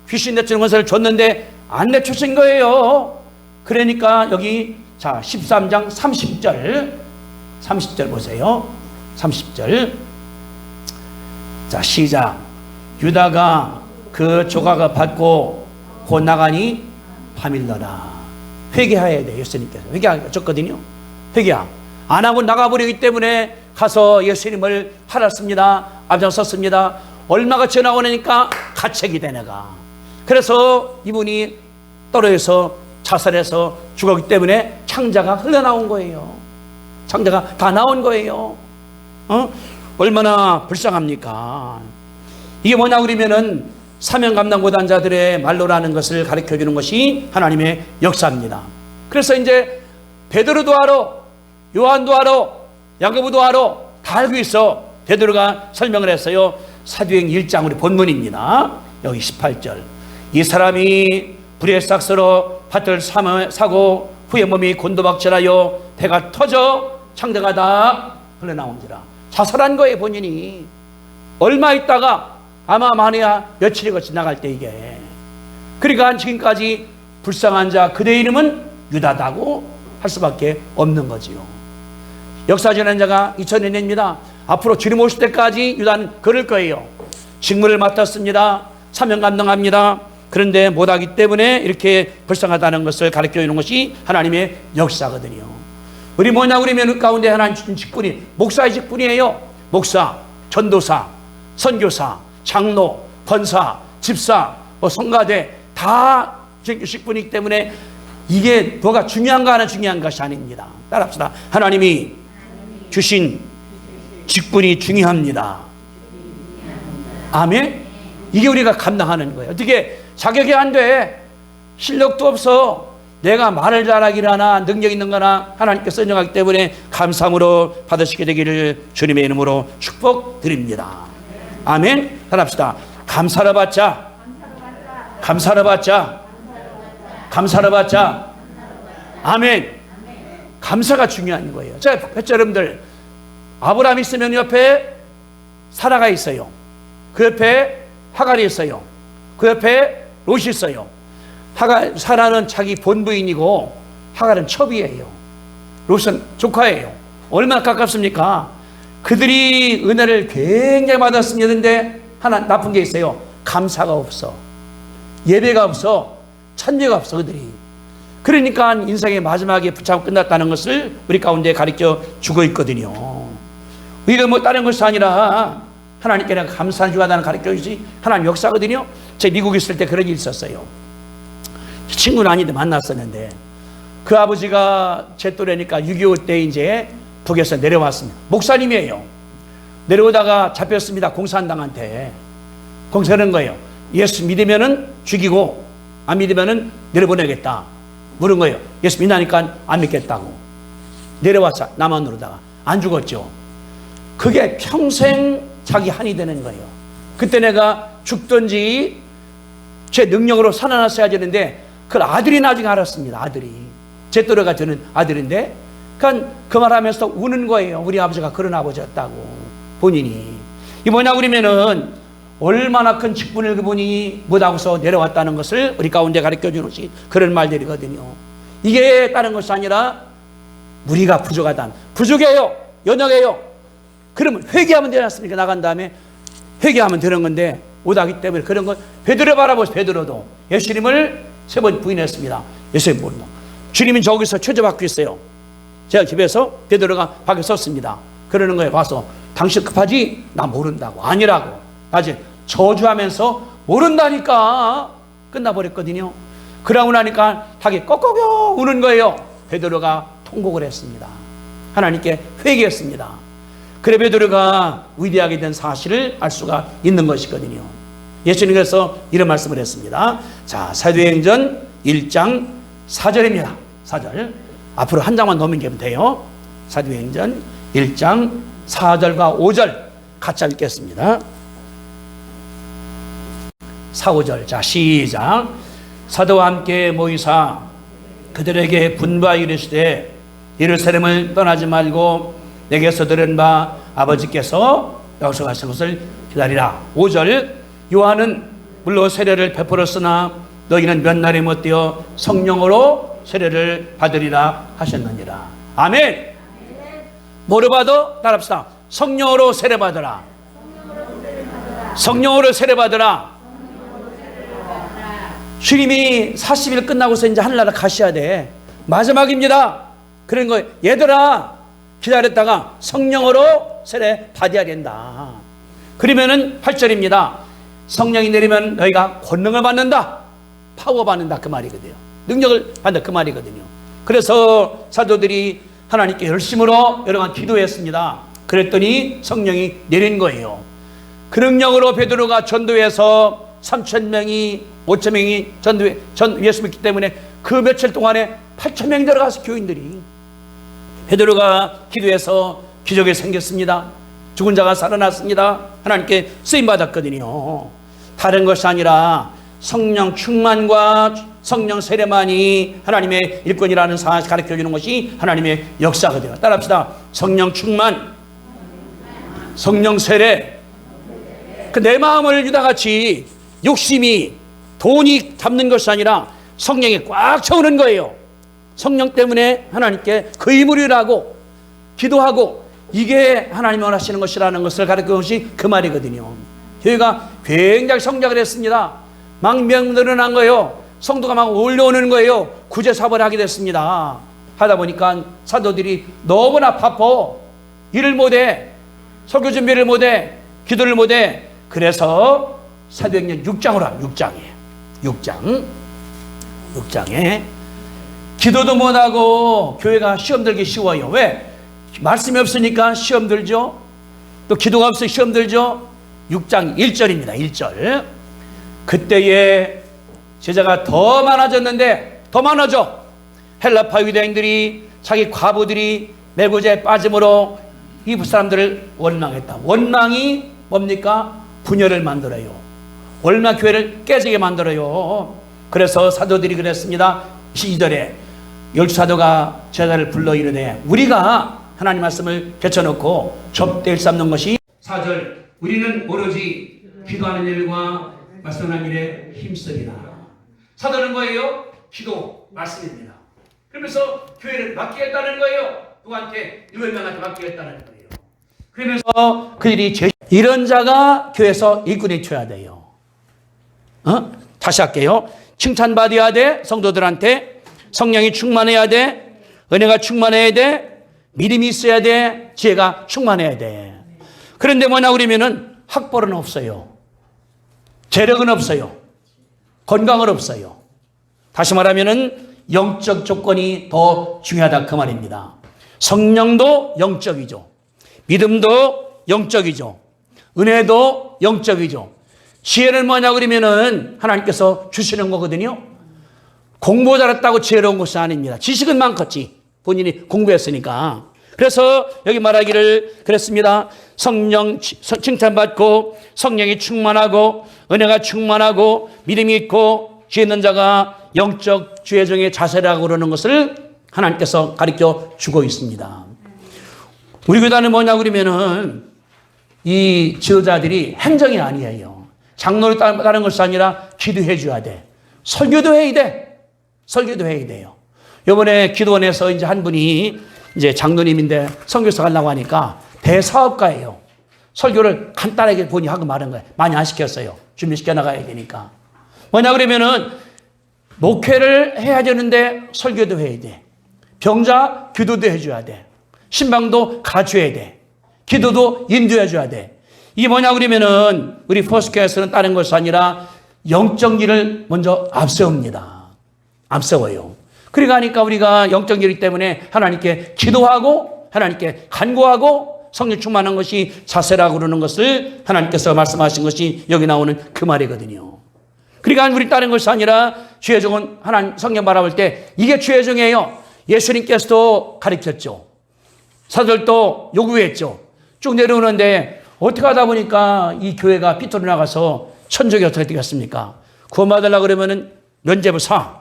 귀신 내쫓는 권세를 줬는데 안 내쫓은 거예요. 그러니까 여기 자 13장 30절 보세요. 30절. 자 시작. 유다가 그 조각을 받고 곧 나가니 밤일러라. 회개해야 돼. 예수님께서 회개하셨거든요. 회개야 안 하고 나가버리기 때문에 가서 예수님을 팔았습니다. 앞장섰습니다. 얼마가 지나오니까 가책이 되네가. 그래서 이분이 떨어져서 자살해서 죽었기 때문에 창자가 흘러나온 거예요. 창자가 다 나온 거예요. 얼마나 불쌍합니까? 이게 뭐냐 그러면은 사명 감당 못한 자들의 말로라는 것을 가르쳐 주는 것이 하나님의 역사입니다. 그래서 이제 베드로도 알아, 요한도 알아, 야고보도 알아, 다 알고 있어. 베드로가 설명을 했어요. 사도행 1장 우리 본문입니다. 여기 18절. 이 사람이 불의 싹스러 밭을 사고 후에 몸이 곤두박질하여 배가 터져 창자가 다 흘러나온지라. 자살한 거예요. 본인이 얼마 있다가 아마 만에야 며칠이 지나갈 때 이게. 그러니까 지금까지 불쌍한 자 그대의 이름은 유다다고 할 수밖에 없는 거지요. 역사 지난 자가 2000년입니다. 앞으로 주님 오실 때까지 유다는 그럴 거예요. 직무를 맡았습니다. 사명 감당합니다. 그런데 못하기 때문에 이렇게 불쌍하다는 것을 가르쳐 주는 것이 하나님의 역사거든요. 우리 뭐냐 그러면 가운데 하나님 주신 직분이 목사의 직분이에요. 목사, 전도사, 선교사, 장로, 권사, 집사, 성가대 다 직분이기 때문에 이게 뭐가 중요한가 하나 중요한 것이 아닙니다. 따라합시다. 하나님이 주신 직분이 중요합니다. 아멘. 이게 우리가 감당하는 거예요. 어떻게 자격이 안 돼. 실력도 없어. 내가 말을 잘하기를 하나 능력 있는 거나 하나님께서 인정하기 때문에 감사함으로 받으시게 되기를 주님의 이름으로 축복드립니다. 아멘. 따라합시다. 감사를 받자. 감사를 받자. 감사를 받자. 아멘. 감사가 중요한 거예요. 자, 여러분들 아브라함 있으면 옆에 사라가 있어요. 그 옆에 하갈이 있어요. 그 옆에 롯이 있어요. 사라는 자기 본부인이고 하갈은 첩이에요. 롯은 조카예요. 얼마나 가깝습니까? 그들이 은혜를 굉장히 받았습니다. 그런데 하나 나쁜 게 있어요. 감사가 없어. 예배가 없어. 찬미가 없어 그들이. 그러니까 인생의 마지막에 붙잡고 끝났다는 것을 우리 가운데 가르쳐 주고 있거든요. 이거 뭐 다른 것이 아니라 하나님께 내가 감사한 주하다는 가르쳐 주시 하나님 역사거든요. 제가 미국에 있을 때 그런 일이 있었어요. 친구는 아닌데 만났었는데 그 아버지가 제 또래니까 6.25 때 이제 북에서 내려왔습니다. 목사님이에요. 내려오다가 잡혔습니다. 공산당한테. 공산하는 거예요. 예수 믿으면은 죽이고 안 믿으면은 내려보내겠다. 물은 거예요. 예수 믿으니까 안 믿겠다고. 내려왔어. 남한으로다가. 안 죽었죠. 그게 평생 자기 한이 되는 거예요. 그때 내가 죽든지 제 능력으로 살아났어야 되는데 그 아들이 나중에 알았습니다. 아들이. 제 또래가 되는 아들인데 그러니까 그 말하면서 우는 거예요. 우리 아버지가 그런 아버지였다고. 본인이. 이 뭐냐 그러면은 얼마나 큰 직분을 그분이 못하고서 내려왔다는 것을 우리 가운데 가르쳐주는 것이 그런 말들이거든요. 이게 다른 것이 아니라 우리가 부족하다. 부족해요. 연약해요. 그러면 회개하면 되지 않습니까? 나간 다음에 회개하면 되는 건데 못하기 때문에 그런 건 베드로 바라보세요. 베드로도 예수님을 3번 부인했습니다. 예수님 모른다. 주님은 저기서 처저받고 있어요. 제가 집에서 베드로가 밖에 섰습니다. 그러는 거예요. 와서 당신 급하지? 나 모른다고. 아니라고. 아직 저주하면서 모른다니까 끝나버렸거든요. 그러고 나니까 자기 꺽꺽 우는 거예요. 베드로가 통곡을 했습니다. 하나님께 회개했습니다. 그래 베드로가 위대하게 된 사실을 알 수가 있는 것이거든요. 예수님께서 이런 말씀을 했습니다. 자, 사도행전 1장 4절입니다. 4절. 앞으로 한 장만 넘기면 돼요. 사도행전 1장 4절과 5절 같이 읽겠습니다. 4, 5절. 자, 시작. 사도와 함께 모이사 그들에게 분부하여 이르시되 예루살렘을 떠나지 말고 내게서 들은 바 아버지께서 약속하신 것을 기다리라. 5절. 요한은 물로 세례를 베풀었으나 너희는 몇 날이 못되어 성령으로 세례를 받으리라 하셨느니라. 아멘. 뭐로 받아? 따라합시다. 성령으로 세례 받으라. 성령으로 세례 받으라. 주님이 40일 끝나고서 이제 하늘나라 가셔야 돼. 마지막입니다. 그런 거 얘들아 기다렸다가 성령으로 세례 받아야 된다. 그러면은 8절입니다. 성령이 내리면 너희가 권능을 받는다. 파워 받는다 그 말이거든요. 능력을 받는다 그 말이거든요. 그래서 사도들이 하나님께 열심으로 여러간 기도했습니다. 그랬더니 성령이 내린 거예요. 그 능력으로 베드로가 전도해서 3,000명이 5,000명이 예수 믿기 때문에 그 며칠 동안에 8,000명이 들어가서 교인들이 베드로가 기도해서 기적이 생겼습니다. 죽은 자가 살아났습니다. 하나님께 쓰임받았거든요. 다른 것이 아니라 성령 충만과 성령 세례만이 하나님의 일꾼이라는 사실을 가르쳐주는 것이 하나님의 역사거든요. 따라합시다. 성령 충만, 성령 세례. 그 내 마음을 유다같이 욕심이 돈이 잡는 것이 아니라 성령이 꽉 채우는 거예요. 성령 때문에 하나님께 그 힘을 일하고 기도하고 이게 하나님이 원하시는 것이라는 것을 가르치는 것이 그 말이거든요. 교회가 굉장히 성장을 했습니다. 막 명 늘어난 거예요. 성도가 막 올려오는 거예요. 구제사업을 하게 됐습니다. 하다 보니까 사도들이 너무나 바빠. 일을 못해. 설교 준비를 못해. 기도를 못해. 그래서 사도행전 6장으로 합니다. 6장에 기도도 못하고 교회가 시험 들기 쉬워요. 왜? 말씀이 없으니까 시험 들죠. 또 기도가 없으니 시험 들죠. 6장 1절입니다. 1절. 그때에 제자가 더 많아졌는데 더 많아져. 헬라파 유대인들이 자기 과부들이 매구제에 빠짐으로 이 사람들을 원망했다. 원망이 뭡니까? 분열을 만들어요. 원망 교회를 깨지게 만들어요. 그래서 사도들이 그랬습니다. 2절에 열두 사도가 제자를 불러 이르되 우리가 하나님 말씀을 제쳐놓고 접대를 삼는 것이 4절. 우리는 오로지 기도하는 일과 말씀하는 일에 힘쓰리라. 사도는 뭐예요? 기도, 말씀입니다. 그러면서 교회를 맡기겠다는 거예요. 누구한테? 7명한테 맡기겠다는 거예요. 그러면서 그들이 이런 자가 교회에서 일꾼이 되어야 돼요. 다시 할게요. 칭찬받아야 돼. 성도들한테. 성령이 충만해야 돼. 은혜가 충만해야 돼. 믿음이 있어야 돼. 지혜가 충만해야 돼. 그런데 뭐냐 그러면은 학벌은 없어요. 재력은 없어요. 건강은 없어요. 다시 말하면은 영적 조건이 더 중요하다 그 말입니다. 성령도 영적이죠. 믿음도 영적이죠. 은혜도 영적이죠. 지혜는 뭐냐 그러면은 하나님께서 주시는 거거든요. 공부 잘했다고 지혜로운 것이 아닙니다. 지식은 많겠지. 본인이 공부했으니까. 그래서 여기 말하기를 그랬습니다. 성령 칭찬받고 성령이 충만하고 은혜가 충만하고 믿음이 있고 지혜 있는 자가 영적 지혜 중에 자세라고 그러는 것을 하나님께서 가르쳐 주고 있습니다. 우리 교단은 뭐냐 그러면은 이 지도자들이 행정이 아니에요. 장로를 따르는 것이 아니라 기도해 줘야 돼. 설교도 해야 돼. 설교도 해야 돼요. 이번에 기도원에서 이제 한 분이 이제 장로님인데 선교사 가려고 하니까 대사업가예요. 설교를 간단하게 본인이 하고 말한 거예요. 많이 안 시켰어요. 준비시켜 나가야 되니까. 뭐냐 그러면은 목회를 해야 되는데 설교도 해야 돼. 병자 기도도 해줘야 돼. 신방도 가줘야 돼. 기도도 인도해줘야 돼. 이게 뭐냐 그러면은 우리 포스트교회에서는 다른 것이 아니라 영적 일을 먼저 앞세웁니다. 앞세워요. 그러니까 우리가 영적 일이기 때문에 하나님께 기도하고 하나님께 간구하고 성령 충만한 것이 자세라고 그러는 것을 하나님께서 말씀하신 것이 여기 나오는 그 말이거든요. 그러니까 우리 다른 것이 아니라 주의 종은 하나님 성령 바라볼 때 이게 주의 종이에요. 예수님께서도 가르쳤죠. 사도들도 요구했죠. 쭉 내려오는데 어떻게 하다 보니까 이 교회가 삐뚤어 나가서 천족이 어떻게 되겠습니까? 구원받으려고 그러면은 면죄부 사.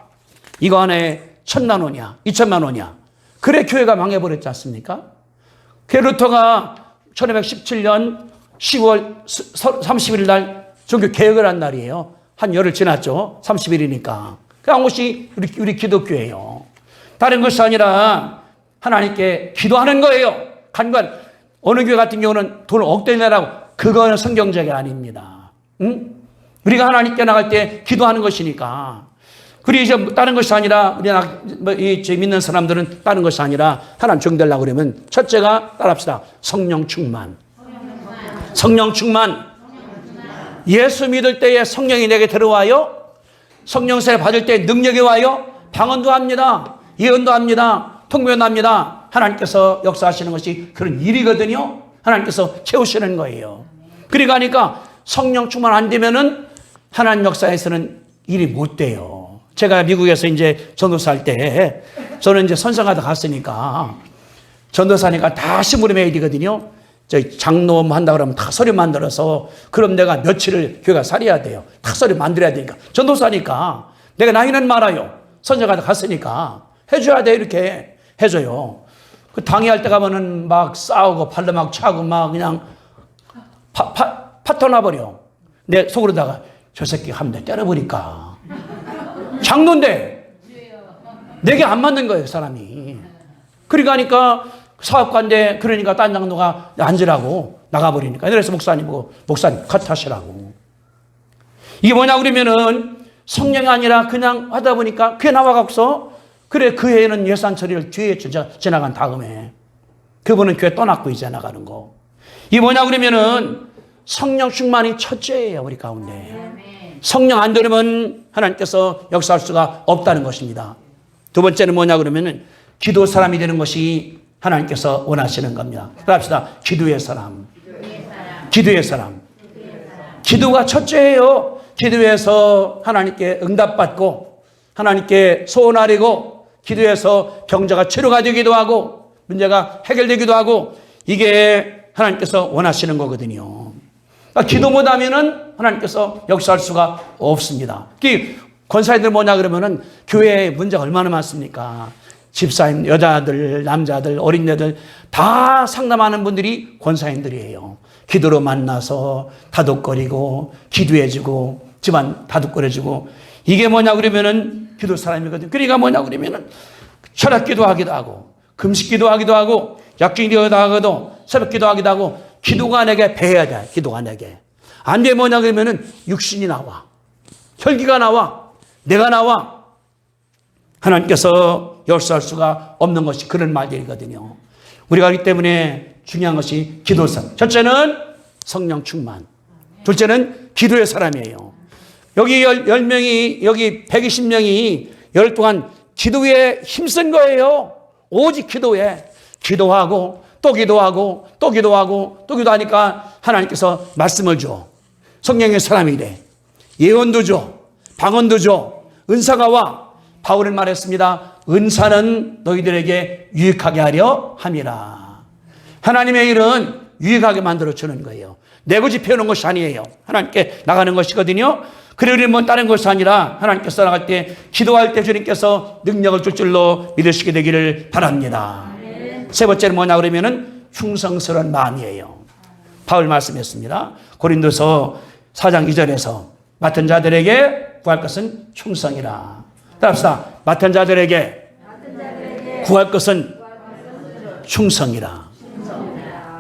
이거 안에 1,000만 원이야. 2,000만 원이야. 그래 교회가 망해버렸지 않습니까? 루터가 1517년 10월 30일 날 종교 개혁을 한 날이에요. 한 열흘 지났죠. 30일이니까. 그런 것이 우리 기독교예요. 다른 것이 아니라 하나님께 기도하는 거예요. 간관 어느 교회 같은 경우는 돈을 억대 내라고 그거는 성경적이 아닙니다. 응? 우리가 하나님께 나갈 때 기도하는 것이니까. 그리고 이제 다른 것이 아니라 우리 믿는 사람들은 다른 것이 아니라 하나님 정되려고 그러면 첫째가 따라합시다. 성령 충만. 성령 충만. 예수 믿을 때에 성령이 내게 들어와요. 성령세 받을 때 능력이 와요. 방언도 합니다. 예언도 합니다. 통변도 합니다. 하나님께서 역사하시는 것이 그런 일이거든요. 하나님께서 채우시는 거예요. 그러니까 성령 충만 안 되면은 하나님 역사에서는 일이 못 돼요. 제가 미국에서 이제 전도사 할 때 저는 이제 선성하다 갔으니까 전도사니까 다 심부름해야 되거든요. 장로 한다 그러면 다 서류 만들어서 그럼 내가 며칠을 교회가 살아야 돼요. 다 서류 만들어야 되니까. 전도사니까 내가 나이는 많아요. 선성하다 갔으니까 해줘야 돼. 이렇게 해줘요. 그 당회할 때 가면은 막 싸우고 발로 막 차고 막 그냥 파터 나버려. 내 속으로다가 저 새끼 하면 내 때려버릴까. 장로인데 내게 안 맞는 거예요, 사람이. 그러니까 사업가인데 그러니까 딴 장로가 앉으라고 나가버리니까. 그래서 목사님 보고 목사님 컷하시라고. 이게 뭐냐 그러면은 성령이 아니라 그냥 하다 보니까 그게 나와갖고서 그래 그 해에는 예산 처리를 뒤에 지나간 다음에 그분은 교회 떠났고 이제 나가는 거. 이게 뭐냐 그러면은 성령 충만이 첫째예요, 우리 가운데. 성령 안 들으면 하나님께서 역사할 수가 없다는 것입니다. 두 번째는 뭐냐 그러면은 기도 사람이 되는 것이 하나님께서 원하시는 겁니다. 그럽시다. 기도의 사람. 기도의 사람. 기도가 첫째예요. 기도해서 하나님께 응답받고 하나님께 소원하리고 기도해서 병자가 치료가 되기도 하고 문제가 해결되기도 하고 이게 하나님께서 원하시는 거거든요. 그러니까 기도 못하면은 하나님께서 역사할 수가 없습니다. 권사님들 뭐냐 그러면은 교회에 문제가 얼마나 많습니까? 집사님, 여자들, 남자들, 어린애들 다 상담하는 분들이 권사님들이에요. 기도로 만나서 다독거리고 기도해주고 집안 다독거려주고 이게 뭐냐 그러면은 기도 사람이거든요. 그러니까 뭐냐 그러면은 철학 기도하기도 하고 금식 기도하기도 하고 약중 기도하기도 하고 새벽 기도하기도 하고 기도가 내게 배야 돼. 기도가 내게. 안 돼 뭐냐 그러면은 육신이 나와. 혈기가 나와. 내가 나와. 하나님께서 역사할 수가 없는 것이 그런 말들이거든요. 우리가 그렇기 때문에 중요한 것이 기도사. 첫째는 성령 충만. 둘째는 기도의 사람이에요. 여기 10명이, 여기 120명이 열 동안 기도에 힘쓴 거예요. 오직 기도에. 기도하고 또 기도하고 또 기도하고 또 기도하니까 하나님께서 말씀을 줘. 성령의 사람이 돼. 예언도 줘. 방언도 줘. 은사가 와. 바울은 말했습니다. 은사는 너희들에게 유익하게 하려 함이라. 하나님의 일은 유익하게 만들어주는 거예요. 내고지 피우는 것이 아니에요. 하나님께 나가는 것이거든요. 그러려면 뭐 다른 것이 아니라 하나님께서 나갈 때 기도할 때 주님께서 능력을 줄 줄로 믿으시게 되기를 바랍니다. 세 번째는 뭐냐 그러면은 충성스러운 마음이에요. 바울 말씀했습니다. 고린도서 4장 2절에서 맡은 자들에게 구할 것은 충성이라. 따라합시다. 맡은 자들에게 구할 것은 충성이라.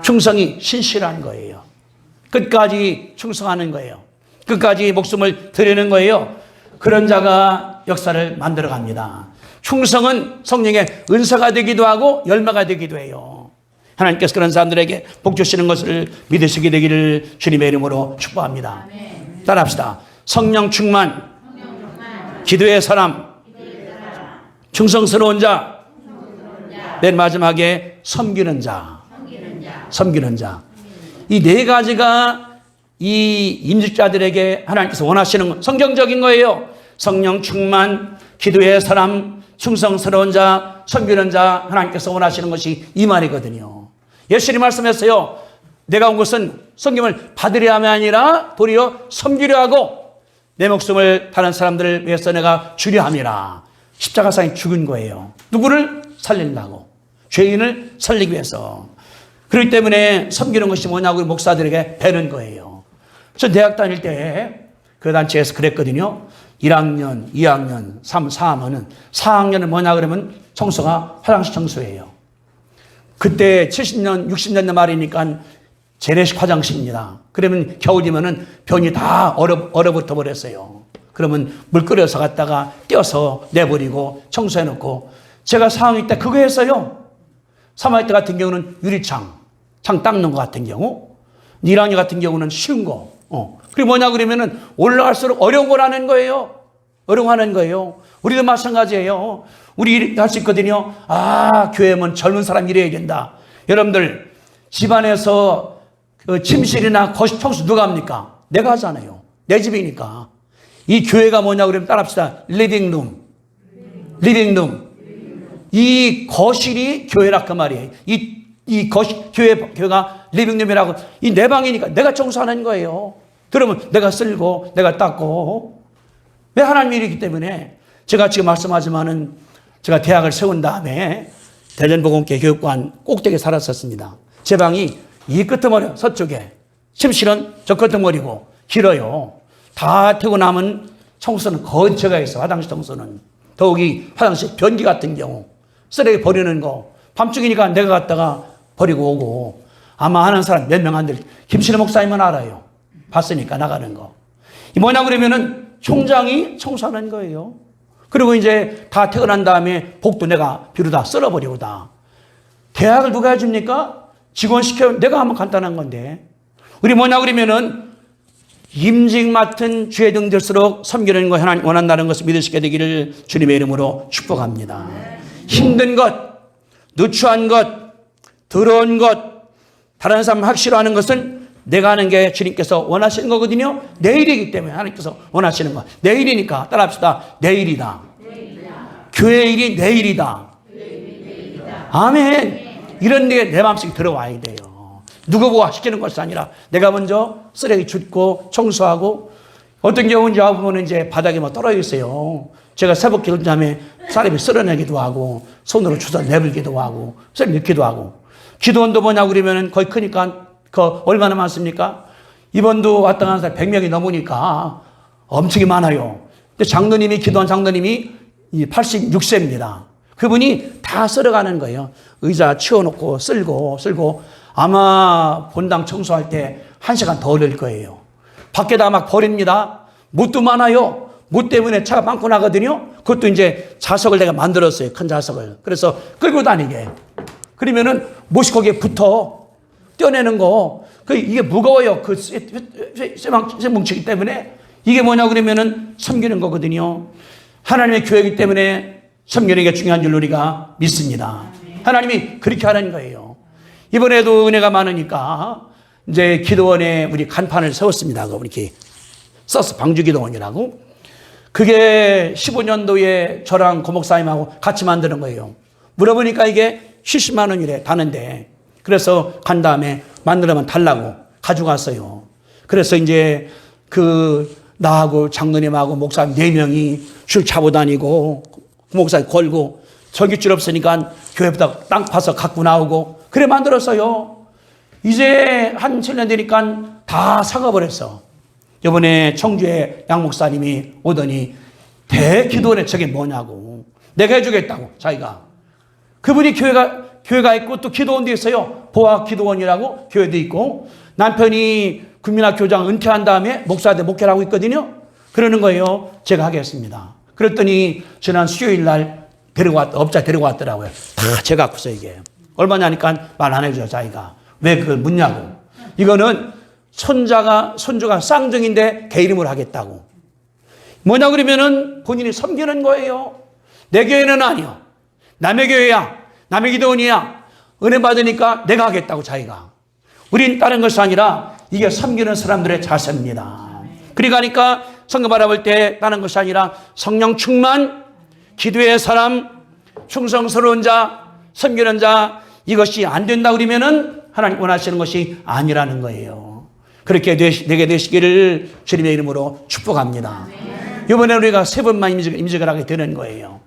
충성이 신실한 거예요. 끝까지 충성하는 거예요. 끝까지 목숨을 드리는 거예요. 그런 자가 역사를 만들어갑니다. 충성은 성령의 은사가 되기도 하고 열매가 되기도 해요. 하나님께서 그런 사람들에게 복 주시는 것을 믿으시게 되기를 주님의 이름으로 축복합니다. 따라합시다. 성령 충만, 기도의 사람, 충성스러운 자, 맨 마지막에 섬기는 자. 섬기는 자. 이 네 가지가 이 임직자들에게 하나님께서 원하시는 성경적인 거예요. 성령 충만, 기도의 사람, 충성스러운 자, 섬기는 자, 하나님께서 원하시는 것이 이 말이거든요. 예수님 말씀했어요. 내가 온 것은 섬김을 받으려함이 아니라 도리어 섬기려 하고 내 목숨을 다른 사람들을 위해서 내가 주려 함이라. 십자가상에 죽은 거예요. 누구를 살리려고. 죄인을 살리기 위해서. 그렇기 때문에 섬기는 것이 뭐냐고 목사들에게 배는 거예요. 저 대학 다닐 때 그 단체에서 그랬거든요. 1학년, 2학년, 3, 4학년은 4학년은 뭐냐 그러면 청소가 화장실 청소예요. 그때 70년, 60년대 말이니까 재래식 화장실입니다. 그러면 겨울이면은 변이 다 얼어붙어 버렸어요. 그러면 물 끓여서 갖다가 떼어서 내버리고 청소해놓고 제가 4학년 때 그거 했어요. 3학년 때 같은 경우는 유리창, 창 닦는 것 같은 경우, 1학년 같은 경우는 쉬운 거. 그게 뭐냐 그러면은 올라갈수록 어려운 거라는 거예요. 어려워하는 거예요. 우리도 마찬가지예요. 우리 할 수 있거든요. 아, 교회면 젊은 사람 일해야 된다. 여러분들 집안에서 그 침실이나 거실 청소 누가 합니까? 내가 하잖아요. 내 집이니까. 이 교회가 뭐냐 그러면 따라합시다. 리빙룸. 이 거실이 교회라 그 말이에요. 이 거실, 교회가 리빙룸이라고. 이 내 방이니까 내가 청소하는 거예요. 그러면 내가 쓸고, 내가 닦고. 왜 하나님 일이기 때문에 제가 지금 말씀하지만은 제가 대학을 세운 다음에 대전보건교회 교육관 꼭대기에 살았었습니다. 제 방이 이 끄트머리 서쪽에, 침실은 저 끄트머리고 길어요. 다 태고 남은 청소는 거의 제가 했어요. 화장실 청소는. 더욱이 화장실 변기 같은 경우 쓰레기 버리는 거 밤중이니까 내가 갔다가 버리고 오고. 아마 아는 사람 몇 명 안 될, 김신혜 목사님은 알아요. 봤으니까 나가는 거. 이 뭐냐 그러면은 총장이 청소하는 거예요. 그리고 이제 다 퇴근한 다음에 복도 내가 비로다 썰어버리고 다. 계약을 누가 해줍니까? 직원 시켜 내가 하면 간단한 건데. 우리 뭐냐 그러면은 임직 맡은 주의 등들수록 섬기는 거 하나님 원한다는 것을 믿으시게 되기를 주님의 이름으로 축복합니다. 힘든 것, 누추한 것, 더러운 것, 다른 사람 하기 싫어하는 것은 내가 하는 게 주님께서 원하시는 거거든요. 내일이기 때문에 하나님께서 원하시는 거. 내일이니까 따라합시다. 내일이다. 교회 일이 내일이다. 아멘. 이런 게 내 마음속에 들어와야 돼요. 누구 보고 시키는 것이 아니라 내가 먼저 쓰레기 줍고 청소하고 어떤 경우는 보면 이제 바닥에 뭐 떨어져 있어요. 제가 새벽 기도 다음에 사람이 쓸어내기도 하고 손으로 주워 내불기도 하고 썰 넣기도 하고 기도원도 뭐냐고 그러면 거의 크니까 그 얼마나 많습니까? 이번도 왔다 가는 사람 100명이 넘으니까 엄청 많아요. 근데 장로님이 기도원 장로님이 86세입니다. 그분이 다 쓸어가는 거예요. 의자 치워놓고 쓸고 아마 본당 청소할 때 1시간 더 걸릴 거예요. 밖에다 막 버립니다. 못도 많아요. 못 때문에 차가 많고 나거든요. 그것도 이제 자석을 내가 만들었어요. 큰 자석을. 그래서 끌고 다니게. 그러면은 못이 거기에 붙어. 떼어내는 거. 이게 무거워요. 그 쇠뭉치기 때문에. 이게 뭐냐 그러면은 섬기는 거거든요. 하나님의 교회이기 때문에 섬기는 게 중요한 줄 우리가 믿습니다. 하나님이 그렇게 하는 거예요. 이번에도 은혜가 많으니까 이제 기도원에 우리 간판을 세웠습니다. 이렇게 써서 방주기도원이라고. 그게 15년도에 저랑 고목사님하고 같이 만드는 거예요. 물어보니까 이게 70만 원이래 다는데. 그래서 간 다음에 만들면 달라고 가져갔어요. 그래서 이제 나하고 장로님하고 목사님 4명이 줄 차고 다니고 목사님 걸고 전깃줄 없으니까 교회부터 땅 파서 갖고 나오고 그래 만들었어요. 이제 한 7년 되니까 다 사가버렸어. 이번에 청주에 양 목사님이 오더니 대기도원에 저게 뭐냐고. 내가 해주겠다고 자기가. 그분이 교회가 있고 또 기도원도 있어요. 보아 기도원이라고 교회도 있고 남편이 국민학교장 은퇴한 다음에 목사한테 목회를 하고 있거든요. 그러는 거예요. 제가 하겠습니다. 그랬더니 지난 수요일 날 업자 데리고 왔더라고요. 다 제가 갖고서 이게. 얼마냐니까 말 안 해줘요, 자기가. 왜 그걸 묻냐고. 이거는 손주가 쌍둥이인데 개 이름으로 하겠다고. 뭐냐 그러면은 본인이 섬기는 거예요. 내 교회는 아니요. 남의 교회야. 남의 기도원이야. 은혜 받으니까 내가 하겠다고 자기가. 우린 다른 것이 아니라 이게 섬기는 사람들의 자세입니다. 그러니까 성경 바라볼 때 다른 것이 아니라 성령 충만, 기도의 사람, 충성스러운 자, 섬기는 자, 이것이 안 된다 그러면은 하나님 원하시는 것이 아니라는 거예요. 그렇게 되게 되시기를 주님의 이름으로 축복합니다. 이번에 우리가 3번만 임직을 하게 되는 거예요.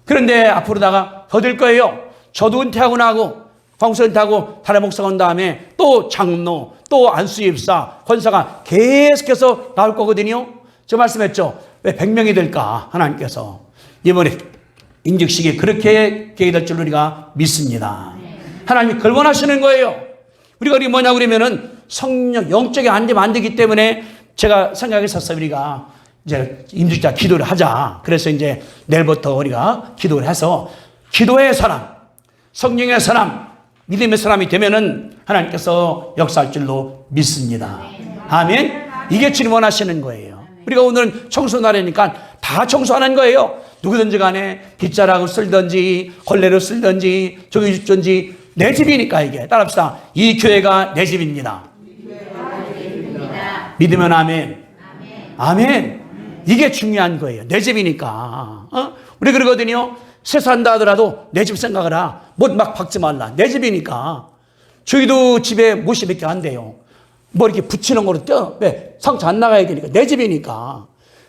그런데 앞으로다가 더 될 거예요. 저도 은퇴하고 나고 광수 은퇴하고 다른 목사가 온 다음에 또 장로, 또 안수입사, 권사가 계속해서 나올 거거든요. 저 말씀했죠. 왜 100명이 될까? 하나님께서 이번에 임직식이 그렇게 계획될 줄 우리가 믿습니다. 하나님이 그걸 원하시는 거예요. 우리가 이게 뭐냐 그러면은 성령, 영적이 안 되면 안 되기 때문에 제가 생각했었어요. 우리가 이제 임직자 기도를 하자. 그래서 이제 내일부터 우리가 기도를 해서 기도의 사람, 성령의 사람, 믿음의 사람이 되면은 하나님께서 역사할 줄로 믿습니다. 아멘. 이게 주님 원하시는 거예요. 우리가 오늘은 청소 날이니까 다 청소하는 거예요. 누구든지 간에 빗자락을 쓸든지 걸레를 쓸든지 저기 줄든지 내 집이니까 이게 따라합시다. 이 교회가 내 집입니다. 믿으면 아멘. 아멘. 이게 중요한 거예요. 내 집이니까. 우리 그러거든요. 새 산다 하더라도 내 집 생각을 하. 못 막 박지 말라. 내 집이니까. 저희도 집에 못이 몇 개 안 돼요. 뭐 이렇게 붙이는 거로 떼어. 왜? 상처 안 나가야 되니까. 내 집이니까.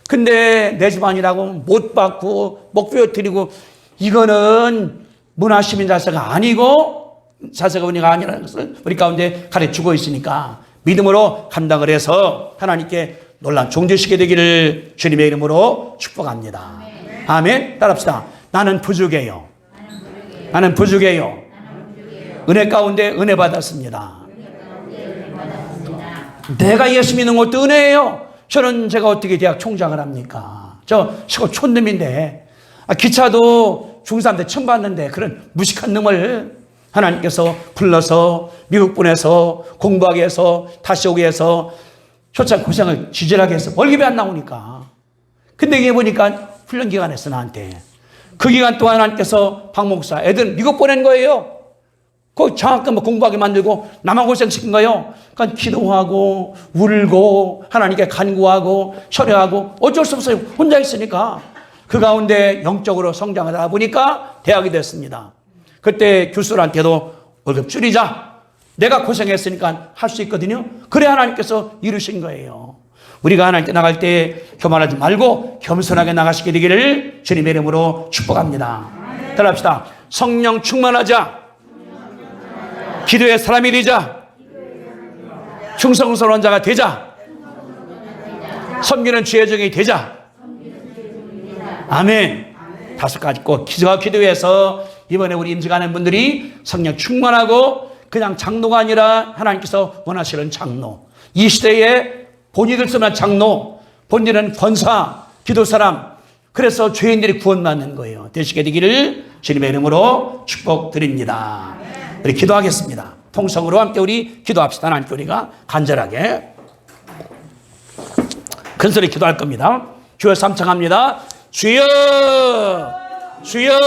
근데 내 집 아니라고 못 받고 목 베어뜨리고 이거는 문화시민 자세가 아니고 자세가 은혜가 아니라는 것을 우리 가운데 가르치고 있으니까 믿음으로 감당을 해서 하나님께 놀라운 종되시게 되기를 주님의 이름으로 축복합니다. 아멘. 따라합시다. 나는 부족해요. 나는 부족해요. 은혜 가운데 은혜 받았습니다. 내가 예수 믿는 것도 은혜예요. 저는 제가 어떻게 대학 총장을 합니까? 저 시골 촌놈인데 기차도 중3 때 처음 봤는데 그런 무식한 놈을 하나님께서 불러서 미국 보내서 공부하게 해서 다시 오게 해서 초창 고생을 지질하게 해서 월급이 안 나오니까. 근데 이게 보니까 훈련 기간에서 나한테 그 기간 동안 하나님께서 박 목사 애들 미국 보낸 거예요. 그 장학금 공부하게 만들고 나만 고생시킨 거예요. 그러니까 기도하고 울고 하나님께 간구하고 철회하고 어쩔 수 없어요. 혼자 있으니까. 그 가운데 영적으로 성장을 하다 보니까 대학이 됐습니다. 그때 교수들한테도 월급 줄이자. 내가 고생했으니까 할 수 있거든요. 그래 하나님께서 이루신 거예요. 우리가 하나님께 나갈 때 교만하지 말고 겸손하게 나가시게 되기를 주님의 이름으로 축복합니다. 따라합시다. 성령 충만하자. 기도의 사람이 되자. 충성스러운 자가 되자. 섬기는 주의 종이 되자. 아멘. 5가지 꼭 기도해서 이번에 우리 임직하는 분들이 성령 충만하고 그냥 장로가 아니라 하나님께서 원하시는 장로. 이 시대에 본인들 쓰면 장로, 본인은 권사, 기도사람. 그래서 죄인들이 구원받는 거예요. 되시게 되기를 주님의 이름으로 축복드립니다. 우리 기도하겠습니다. 통성으로 함께 우리 기도합시다. 하나님께 우리가 간절하게 큰소리 기도할 겁니다. 주여 삼창합니다. 주여, 주여,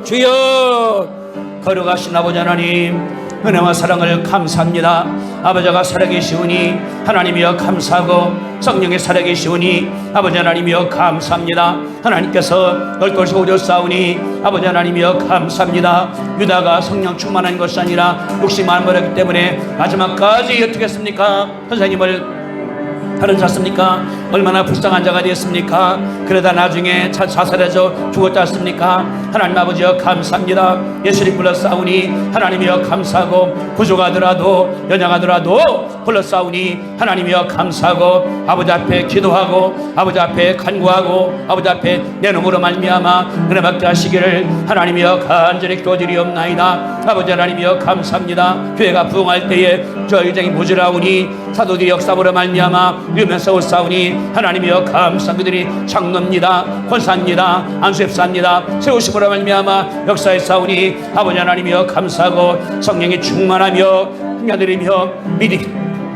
주여. 거룩하신 아버지 하나님, 은혜와 사랑을 감사합니다. 아버지가 살아계시오니 하나님이여 감사하고 성령이 살아계시오니 아버지 하나님이여 감사합니다. 하나님께서 넓고 오셨사오니 아버지 하나님이여 감사합니다. 유다가 성령 충만한 것이 아니라 욕심 안 버렸기 때문에 마지막까지 어떻게 했습니까? 선생님을 다른 자습니까? 얼마나 불쌍한 자가 되었습니까? 그러다 나중에 자살해서 죽었지 않습니까? 하나님 아버지여 감사합니다. 예수님 불러싸우니 하나님이여 감사하고 부족하더라도 연약하더라도 불러싸우니 하나님이여 감사하고 아버지 앞에 기도하고 아버지 앞에 간구하고 아버지 앞에 내 놈으로 말미암아 은혜 받게 하시기를 하나님이여 간절히 기도드리옵나이다. 아버지 하나님이여 감사합니다. 교회가 부흥할 때에 저 의정이 모자라오니 사도들이 역사보러 말미암아 이러면서 올싸우니 하나님이여 감사합니다. 그들이 장로입니다. 권사입니다. 안수협사입니다. 세우심으로 말미암아 역사에 싸우니 아버지 하나님이여 감사하고 성령이 충만하며 힘겨드리며 믿음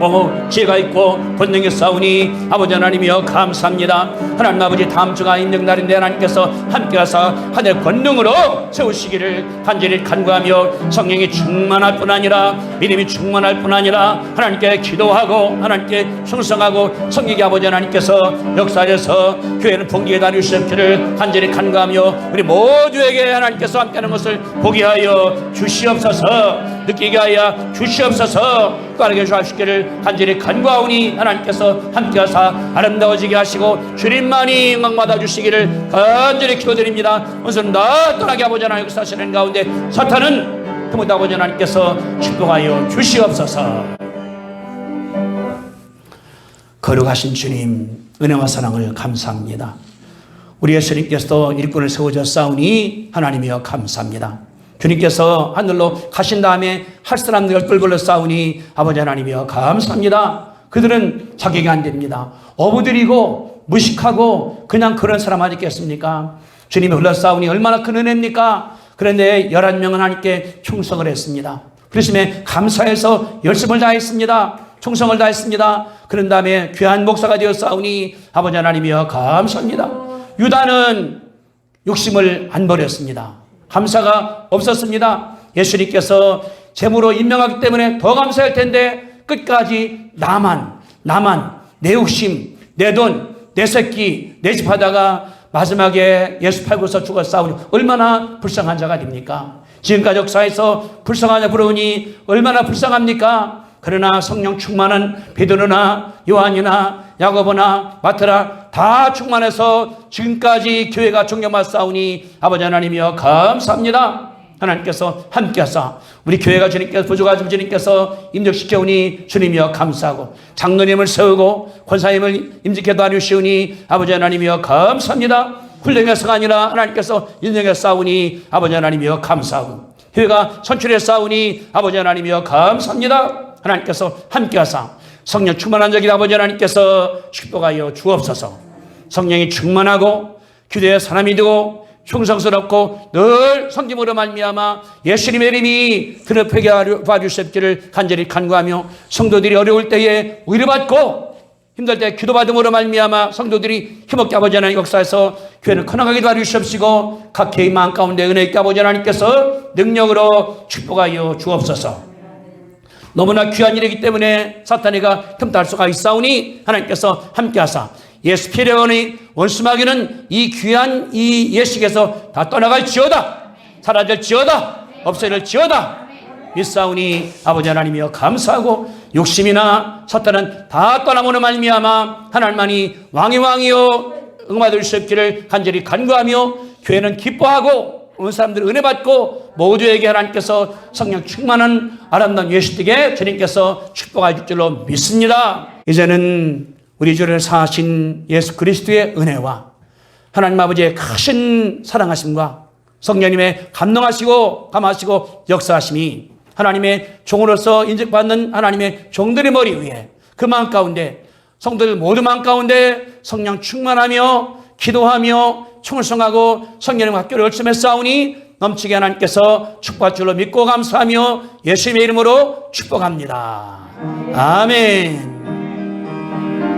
지혜가 있고 권능이 싸우니 아버지 하나님이여 감사합니다. 하나님 아버지 다음 주가 임령 날인데 하나님께서 함께 하사 하늘 권능으로 세우시기를 간절히 간구하며 성령이 충만할 뿐 아니라 믿음이 충만할 뿐 아니라 하나님께 기도하고 하나님께 충성하고 성령의 아버지 하나님께서 역사에서 교회는 풍기게 다루시기를 간절히 간구하며 우리 모두에게 하나님께서 함께하는 것을 보게 하여 주시옵소서, 느끼게 하여 주시옵소서, 빠르게 주시기를 간절히 간구하오니 하나님께서 함께하사 아름다워지게 하시고 주님만이 영광 받아주시기를 간절히 기도드립니다. 오늘은 다 떠나게 아버지 하나님 역사하시는 가운데 사탄은 그모두 아버지 하나님께서 축복하여 주시옵소서. 거룩하신 주님 은혜와 사랑을 감사합니다. 우리 예수님께서도 일꾼을 세워주셨사오니 하나님이여 감사합니다. 주님께서 하늘로 가신 다음에 할 사람들 12벌로 싸우니 아버지 하나님이여 감사합니다. 그들은 자격이 안 됩니다. 어부들이고 무식하고 그냥 그런 사람 하지 있겠습니까? 주님이 흘러싸우니 얼마나 큰 은혜입니까? 그런데 11명은 하나님께 충성을 했습니다. 그러심에 감사해서 열심을 다했습니다. 충성을 다했습니다. 그런 다음에 귀한 목사가 되어 싸우니 아버지 하나님이여 감사합니다. 유다는 욕심을 안 버렸습니다. 감사가 없었습니다. 예수님께서 제물로 임명하기 때문에 더 감사할 텐데 끝까지 나만, 내 욕심, 내 돈, 내 새끼, 내 집 하다가 마지막에 예수 팔고서 죽었사오니 얼마나 불쌍한 자가 됩니까? 지금까지 역사에서 불쌍한 자 부러우니 얼마나 불쌍합니까? 그러나 성령 충만한 베드로나 요한이나 야고보나 마태나 다 충만해서 지금까지 교회가 존경받사오니 아버지 하나님이여 감사합니다. 하나님께서 함께하사 우리 교회가 주님께서 부족하지만 주님께서 임직시켜오니 주님이여 감사하고 장로님을 세우고 권사님을 임직해 도와주시오니 아버지 하나님이여 감사합니다. 훈련해서가 아니라 하나님께서 인정해 싸우니 아버지 하나님이여 감사하고 교회가 선출해 싸우니 아버지 하나님이여 감사합니다. 하나님께서 함께하사 성령 충만한 적이 아버지 하나님께서 축복하여 주옵소서. 성령이 충만하고 기도의 사람이 되고 충성스럽고 늘 성김으로 말미암아 예수님의 이름이 드럽게 봐주셨기를 간절히 간구하며 성도들이 어려울 때에 위로받고 힘들 때 기도받음으로 말미암아 성도들이 힘없게 아버지 하나님 역사에서 교회는 커나가게 도와주시옵시고 각 개인 마음 가운데 은혜 있게 아버지 하나님께서 능력으로 축복하여 주옵소서. 너무나 귀한 일이기 때문에 사탄이가 틈탈 수가 있사오니 하나님께서 함께하사 예수 피레원의 원수마귀는 이 귀한 이 예식에서 다 떠나갈지어다, 사라질지어다, 없어질지어다 믿사오니 아버지 하나님이여 감사하고 욕심이나 사탄은 다 떠나보는 말미암아 하나님만이 왕의 왕이여 응받을 수 없기를 간절히 간구하며 교회는 기뻐하고 온 사람들 은혜 받고 모두에게 하나님께서 성령 충만한 아름다운 예수되게 주님께서 축복해 줄 줄로 믿습니다. 이제는 우리 주를 사하신 예수 그리스도의 은혜와 하나님 아버지의 크신 사랑하심과 성령님의 감동하시고 감하시고 역사하심이 하나님의 종으로서 인정받는 하나님의 종들의 머리 위에 그 마음 가운데 성도들 모두 마음 가운데 성령 충만하며 기도하며 충성하고 성령의 학교를 열심히 싸우니 넘치게 하나님께서 축복할 줄로 믿고 감사하며 예수님의 이름으로 축복합니다. 아멘.